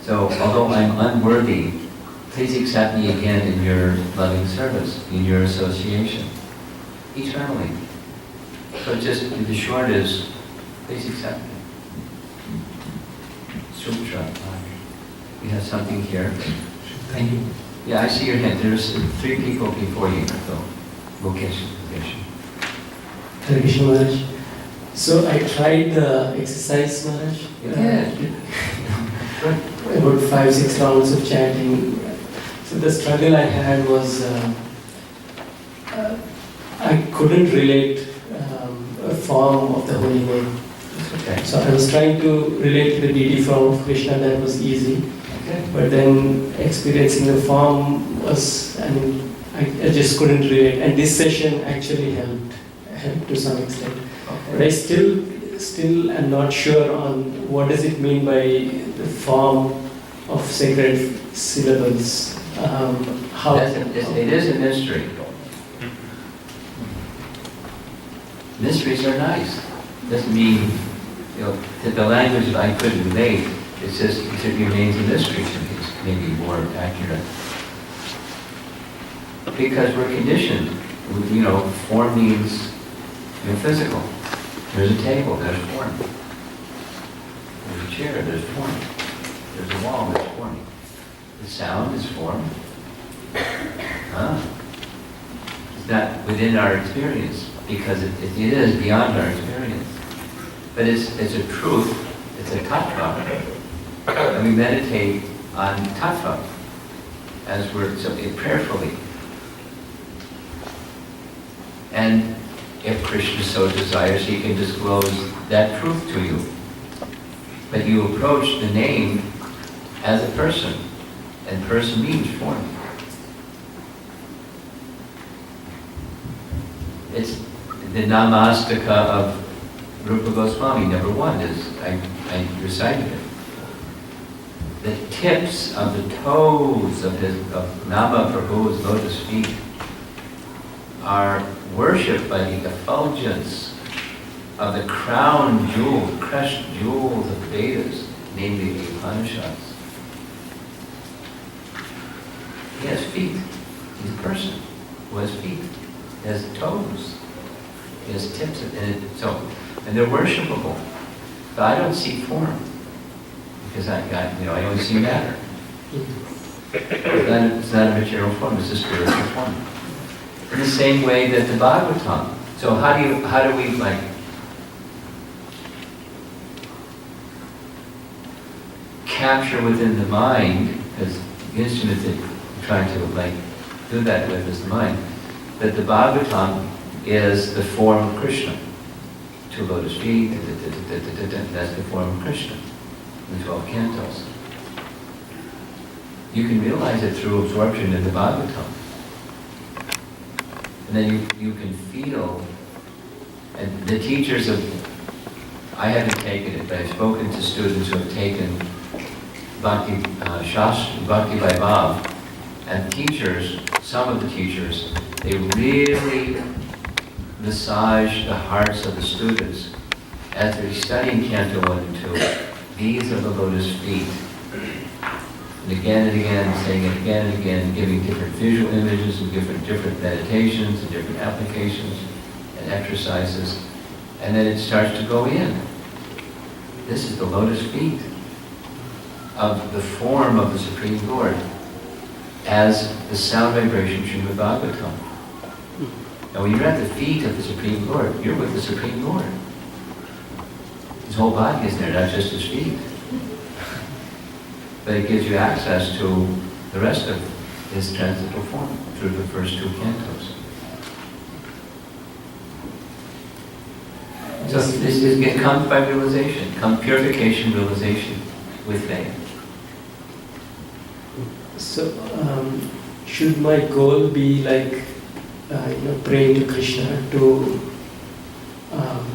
So although I'm unworthy, please accept me again in your loving service, in your association, eternally. So just the short is, please accept me. Sutra. We have something here. Thank you. Yeah, I see your hand. There's 3 people before you. So, Mukesh. Hare Krishna Maharaj. So I tried the exercise, Maharaj. About 5-6 rounds of chanting. So the struggle I had was I couldn't relate a form of the holy name. Okay. So I was trying to relate to the deity form of Krishna. That was easy. Okay. But then experiencing the form was, I just couldn't relate. And this session actually helped to some extent. Okay. But I still am not sure on what does it mean by the form of sacred syllables. It is a mystery. Mysteries are nice. Doesn't mean, that the language I couldn't relate. It's just, it remains a mystery to me. It's maybe more accurate. Because we're conditioned. Form means physical. There's a table, there's form. There's a chair, there's form. There's a wall, there's form. The sound is form. It's not within our experience, because it is beyond our experience. But it's a truth, it's a tattva. And we meditate on tattva as we're prayerfully. And if Krishna so desires, he can disclose that truth to you. But you approach the name as a person, and person means form. It's the Namastaka of Rupa Goswami, number 1, is, I recited it. The tips of the toes of Nama Prabhu's lotus feet are worshipped by the effulgence of the crown jewel, crushed jewels of the Vedas, namely the Upanishads. He has feet. He's a person who has feet. He has toes. He has tips, and they're worshipable. But I don't see form, because I only see matter. It's not a material form. It's a spiritual form. In the same way that the Bhagavatam. So how do we capture within the mind, because the instrument that we're trying to do that with is the mind, that the Bhagavatam is the form of Krishna. 2 lotus feet, that's the form of Krishna. The 12 cantos. You can realize it through absorption in the Bhagavatam. And then you can feel, and the teachers of, I haven't taken it, but I've spoken to students who have taken Bhakti Shastra, Bhakti Vaibhav, and teachers, some of the teachers, they really massage the hearts of the students as they're studying Canto 1 and 2. These are the lotus feet. And again, saying it again and again, giving different visual images and different meditations and different applications and exercises. And then it starts to go in. This is the lotus feet of the form of the Supreme Lord as the sound vibration Srimad Bhagavatam. Now when you're at the feet of the Supreme Lord, you're with the Supreme Lord. His whole body is there, not just his feet. But it gives you access to the rest of his transcendental form through the first two cantos. So it comes by realization, purification, realization with faith. So, should my goal be like, praying to Krishna to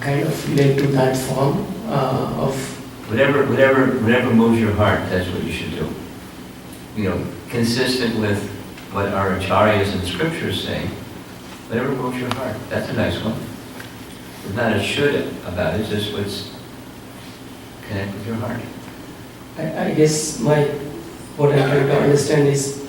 kind of relate to that form of... Whatever moves your heart, that's what you should do. Consistent with what our acharyas and scriptures say, whatever moves your heart. That's a nice one. There's not a should about it, it's just what's connect with your heart. I guess what I'm trying to understand is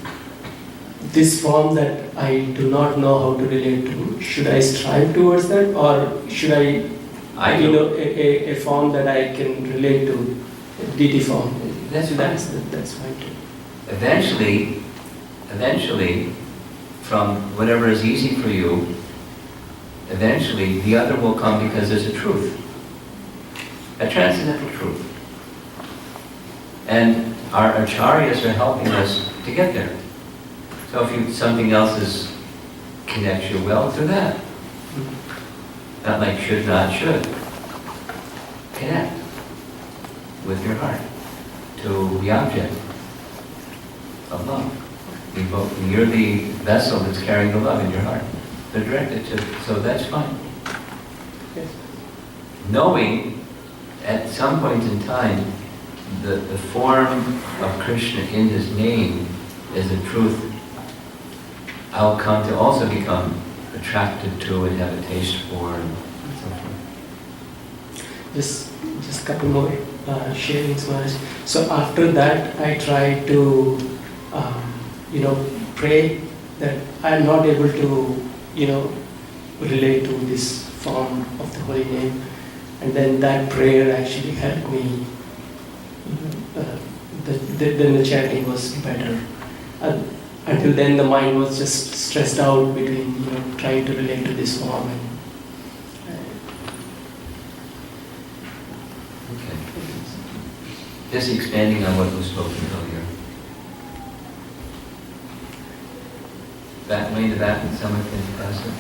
this form that I do not know how to relate to. Should I strive towards that, or should I a form that I can relate to, a deity form? That's fine too. Eventually, from whatever is easy for you, eventually the other will come because there's a truth, a transcendental truth. And our acharyas are helping us to get there. So if something else connects you well, do that. Not like should, not should. Connect with your heart to the object of love. You're the vessel that's carrying the love in your heart. They're directed to, so that's fine. Yes. Knowing at some point in time the form of Krishna in his name is a truth I'll come to also become attracted to and have a taste for and so forth. Just a couple more sharings. So after that, I try to, pray that I'm not able to, relate to this form of the holy name, and then that prayer actually helped me. Then the chanting was better. Until then, the mind was just stressed out between, trying to relate to this form and. Okay. Just expanding on what was spoken earlier. Way in the back, and someone can pass it.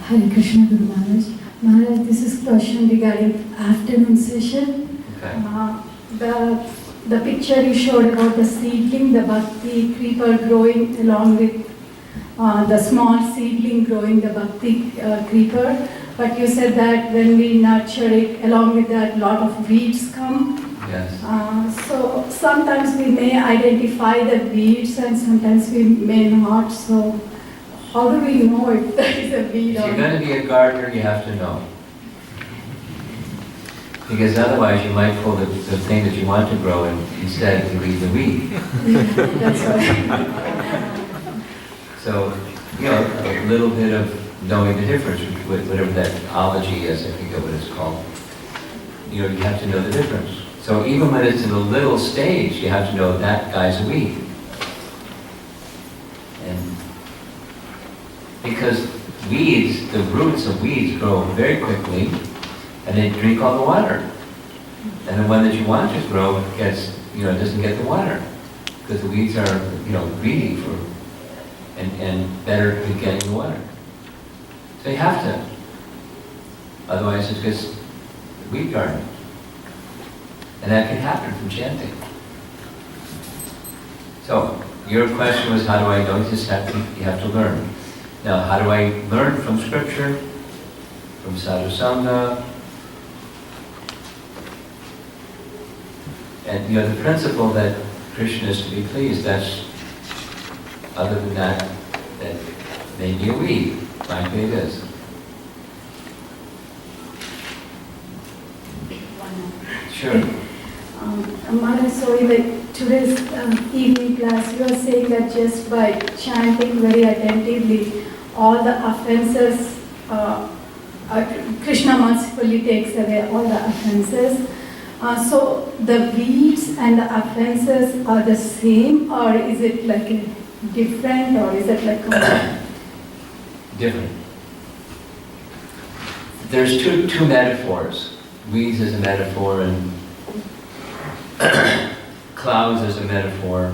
Hare Krishna Guru Maharaj. Maharaj, this is question regarding afternoon session. Okay. The picture you showed about the seedling, the bhakti creeper growing along with the small seedling growing the bhakti creeper. But you said that when we nurture it, along with that, a lot of weeds come. Yes. So sometimes we may identify the weeds and sometimes we may not. So how do we know if there is a weed If or you're going to be a gardener, you have to know. Because otherwise you might pull the thing that you want to grow and instead you leave the weed. That's right. So, a little bit of knowing the difference, whatever that ology is, I forget what it's called. You have to know the difference. So even when it's in a little stage, you have to know that guy's a weed. And because weeds, the roots of weeds grow very quickly, and they drink all the water. And the one that you want to grow doesn't get the water, because the weeds are, greedy for, and better at getting the water. So you have to. Otherwise, it's just wheat garden. And that can happen from chanting. So, your question was, how do I know? You have to learn. Now, how do I learn from scripture, from sadhu sangha? And the principle that Krishna is to be pleased, that's, other than that, that may be a weed, like it is. Sure. Mara, so in today's evening class, you are saying that just by chanting very attentively, all the offenses, Krishna mercifully takes away all the offenses. So the weeds and the offenses are the same, or is it like different, or is it like different? There's two metaphors. Weeds is a metaphor, and clouds is a metaphor.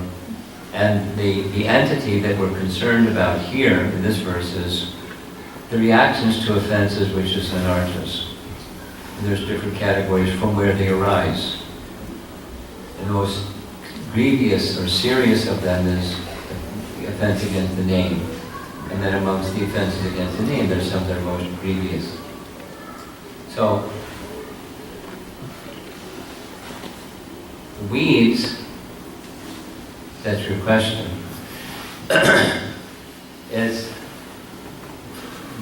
And the entity that we're concerned about here in this verse is the reactions to offenses, which is anarthas. And there's different categories from where they arise. The most grievous or serious of them is the offense against the name. And then amongst the offenses against the name, there's some that are most grievous. So, weeds, that's your question, is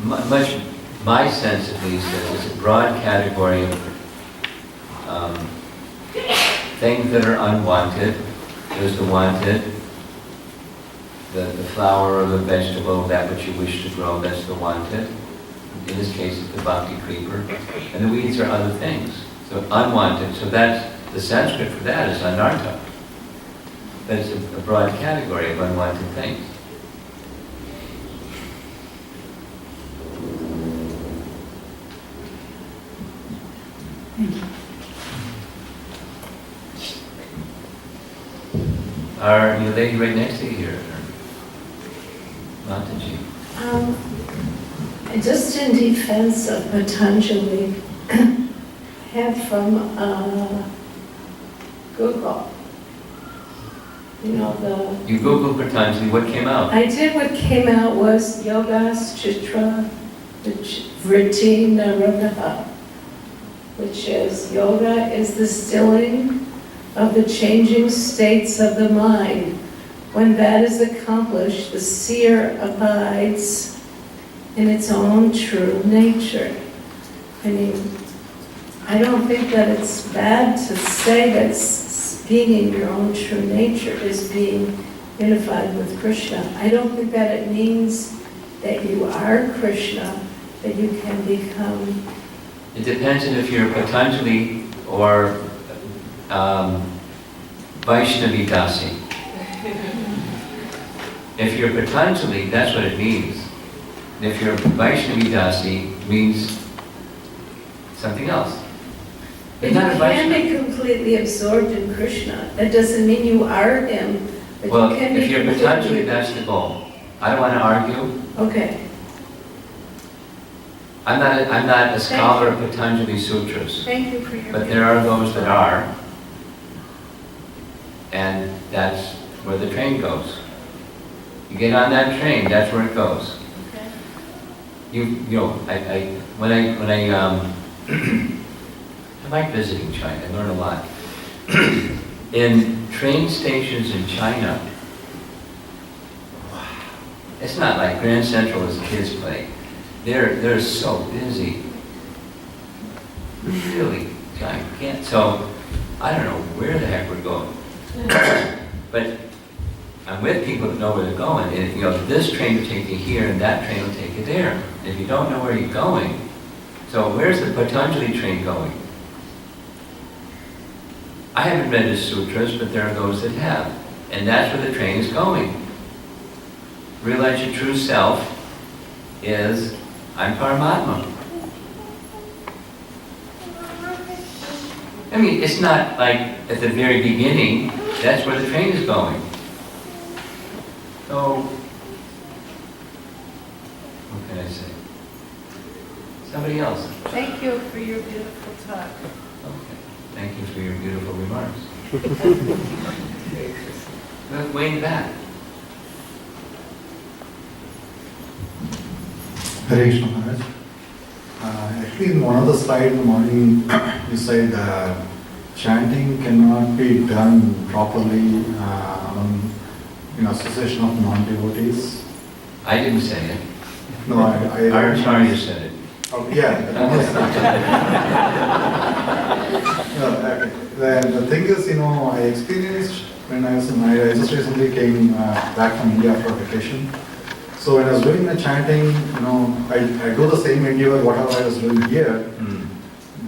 much, my sense at least, is a broad category of things that are unwanted. There's the wanted, the flower or the vegetable, that which you wish to grow, that's the wanted. In this case, it's the bhakti creeper. And the weeds are other things. So unwanted. So that's, the Sanskrit for that is anartha. But it's a broad category of unwanted things. Thank you. Are you the lady right next to you here? Mataji. Just in defense of Patanjali, have from Google. You Googled Patanjali, what came out? I did. What came out was Yogas Chitra Vritti Narogaha, which is yoga is the stilling of the changing states of the mind. When that is accomplished, the seer abides in its own true nature. I mean, I don't think that it's bad to say that being in your own true nature is being unified with Krishna. I don't think that it means that you are Krishna, that you can become... It depends on if you're Patanjali or Vaishnavi Dasi. If you're Patanjali, that's what it means. If you're Vaishnavi Dasi, it means something else. But you can be completely absorbed in Krishna. That doesn't mean you are him. But Well, you can if be you're completely... Patanjali, that's the goal. I don't want to argue. Okay. I'm not a scholar of Patanjali Sutras. Thank you for your... But there are those that are. And that's where the train goes. You get on that train, that's where it goes. Okay. I like visiting China, I learn a lot. In train stations in China, wow, it's not like Grand Central as kids play. They're so busy. Really gigantic. So, I don't know where the heck we're going. But I'm with people that know where they're going. And, this train will take you here and that train will take you there. And if you don't know where you're going, so where's the Patanjali train going? I haven't read his sutras, but there are those that have. And that's where the train is going. Realize your true self is, I'm Paramatma. I mean, it's not like at the very beginning, that's where the train is going. So, what can I say? Somebody else. Thank you for your beautiful talk. Okay. Thank you for your beautiful remarks. Way in the back. Hare Krishna Maharaj. Actually, in one of the slides in the morning, you said chanting cannot be done properly in association of non-devotees. I didn't say it. No, I Our Acharya said it. Oh, yeah. The thing is, I experienced when I just recently came back from India for vacation. So when I was doing the chanting, I do the same endeavor whatever I was doing here,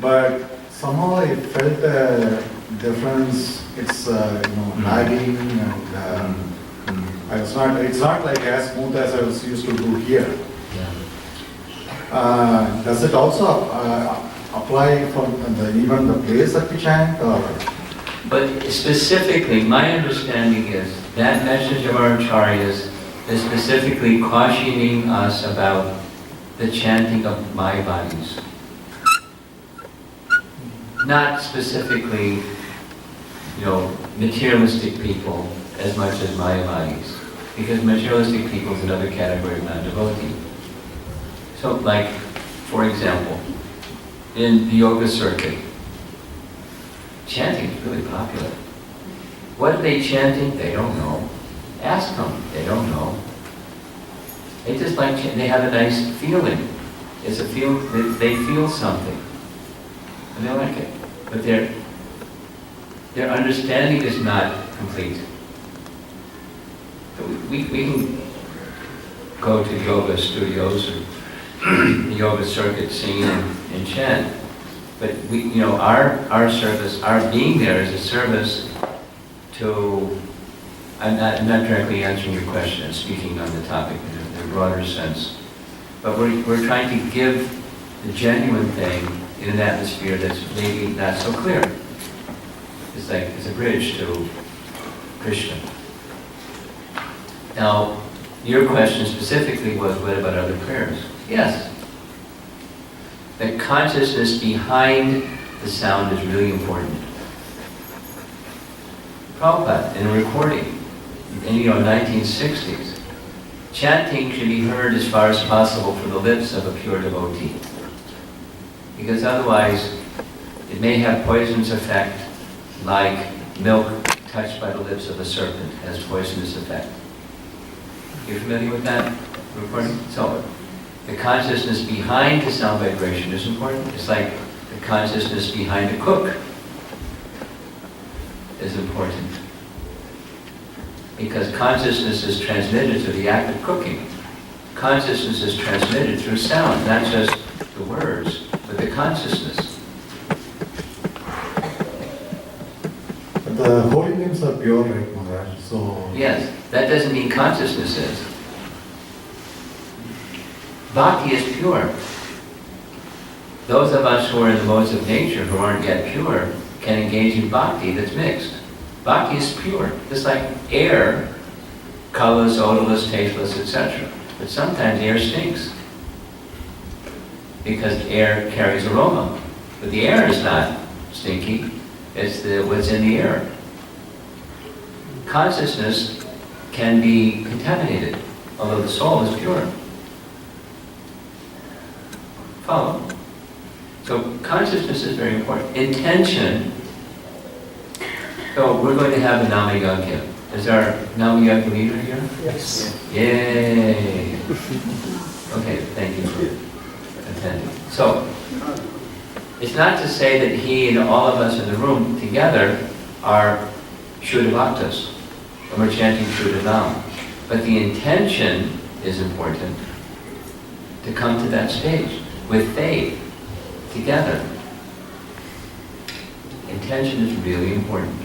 but somehow I felt a difference. It's lagging, and it's not like as smooth as I was used to do here. Does it also apply for even the place that we chant, or? But specifically, my understanding is that message of our acharyas is specifically cautioning us about the chanting of Mayavadis. Not specifically, materialistic people as much as Mayavadis, because materialistic people is another category of non-devotee. So, like, for example, in the yoga circuit, chanting is really popular. What are they chanting? They don't know. Ask them. They don't know. They just like they have a nice feeling. It's a feel. They feel something, and they like it. But their understanding is not complete. So we can go to yoga studios or the yoga circuit, sing and chant. But our service, our being there is a service to. I'm not directly answering your question. I'm speaking on the topic in a broader sense. But we're trying to give the genuine thing in an atmosphere that's maybe not so clear. It's like it's a bridge to Krishna. Now, your question specifically was, what about other prayers? Yes. The consciousness behind the sound is really important. Prabhupada, in a recording, in 1960s, chanting should be heard as far as possible from the lips of a pure devotee. Because otherwise, it may have poisonous effect, like milk touched by the lips of a serpent has poisonous effect. You familiar with that recording? So, the consciousness behind the sound vibration is important. It's like the consciousness behind a cook is important. Because consciousness is transmitted through the act of cooking. Consciousness is transmitted through sound, not just the words, but the consciousness. But the holy names are pure, right, Maharaj? So yes, that doesn't mean consciousness is. Bhakti is pure. Those of us who are in the modes of nature, who aren't yet pure, can engage in bhakti that's mixed. Bhakti is pure. It's like air, colorless, odorless, tasteless, etc. But sometimes air stinks, because air carries aroma. But the air is not stinky. It's what's in the air. Consciousness can be contaminated, although the soul is pure. Follow? So consciousness is very important. Intention. So we're going to have a Namayagya. Is our Namayagya leader here? Yes. Yay! Okay, thank you for attending. So, it's not to say that he and all of us in the room together are Shuddha Bhaktas, and we're chanting Shuddha Nam. But the intention is important to come to that stage with faith together. Intention is really important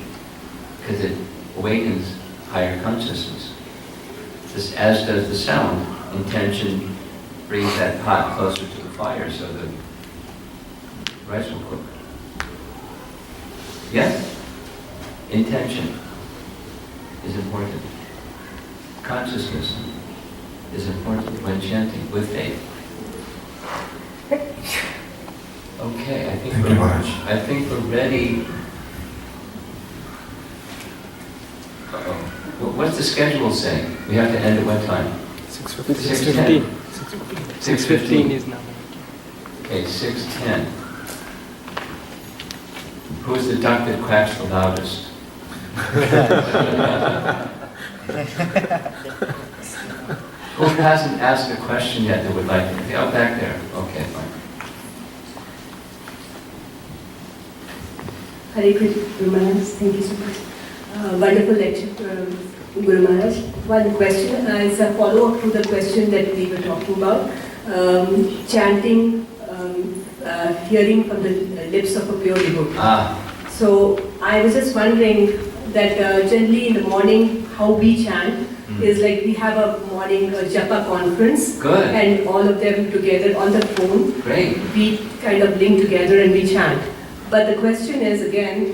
because it awakens higher consciousness. Just as does the sound. Intention brings that pot closer to the fire so the rice will cook. Yes? Intention is important. Consciousness is important when chanting with faith. Okay, I think Thank you, Maharaj. we're ready. Uh-oh. What's the schedule say? We have to end at what time? 6:15. 6:15 is now. Okay, 6:10. Who's the duck that quacks the loudest? Who hasn't asked a question yet that would like to? Oh, back there. Okay, fine. Hare Krishna, Guru Maharaj. Thank you so much. Wonderful lecture, Guru Maharaj. One question is a follow-up to the question that we were talking about. Chanting, hearing from the lips of a pure devotee. So I was just wondering that generally in the morning, how we chant is like we have a morning japa conference. Good. And all of them together on the phone. Great. We kind of link together and we chant. But the question is again,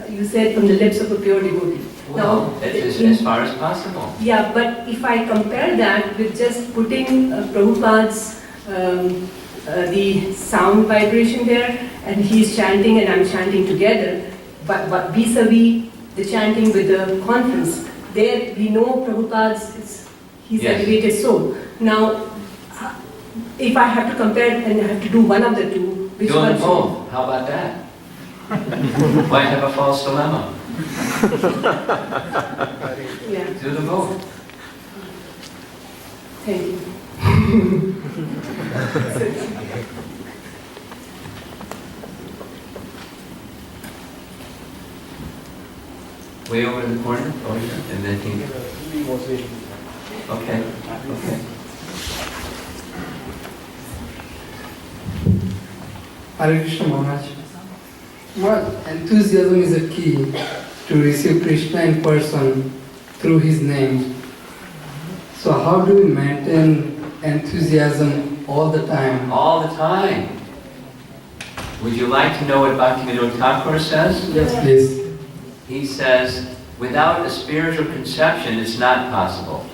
you said from the lips of a pure devotee. Well, as far as possible. Yeah, but if I compare that with just putting Prabhupada's the sound vibration there, and he's chanting and I'm chanting together, but vis-a-vis the chanting with the conference, there we know Prabhupada's, he's Yes. elevated soul. Now, if I have to compare and I have to do one of the two, which Do one them should? both. How about that? Why have a false dilemma? Yeah, Do them both. thank you. Way over in the corner, over here, and then he. Okay, okay. Hare Krishna Maharaj. Well, enthusiasm is a key to receive Krishna in person through his name. So how do we maintain enthusiasm all the time? All the time. Would you like to know what Bhaktivinoda Thakur says? Yes, please. He says, without a spiritual conception, it's not possible.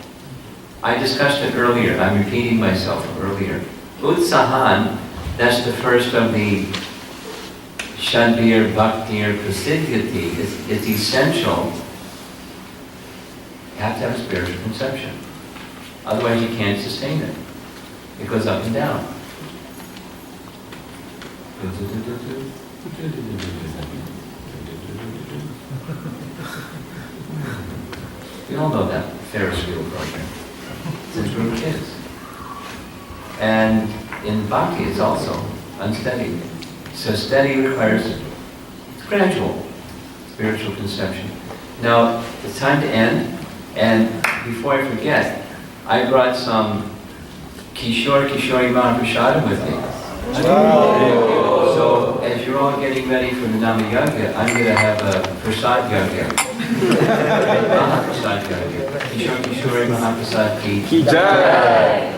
I discussed it earlier. I'm repeating myself earlier. Utsahan, that's the first of the Shanbir, Bhaktir, Prasiddhati. It's essential. You have to have a spiritual conception. Otherwise you can't sustain it. It goes up and down. We all know that Ferris wheel program. Since we were kids. And in Bhakti it's also unsteady. So steady requires gradual spiritual conception. Now, it's time to end, and before I forget, I brought some Kishore Kishori Mahaprasada with me. So, as you're all getting ready for the Nama Yagya, I'm going to have a Prasad Yagya. Mahaprasad Yagya. Kishore Kishori Mahaprasad Ki Jai.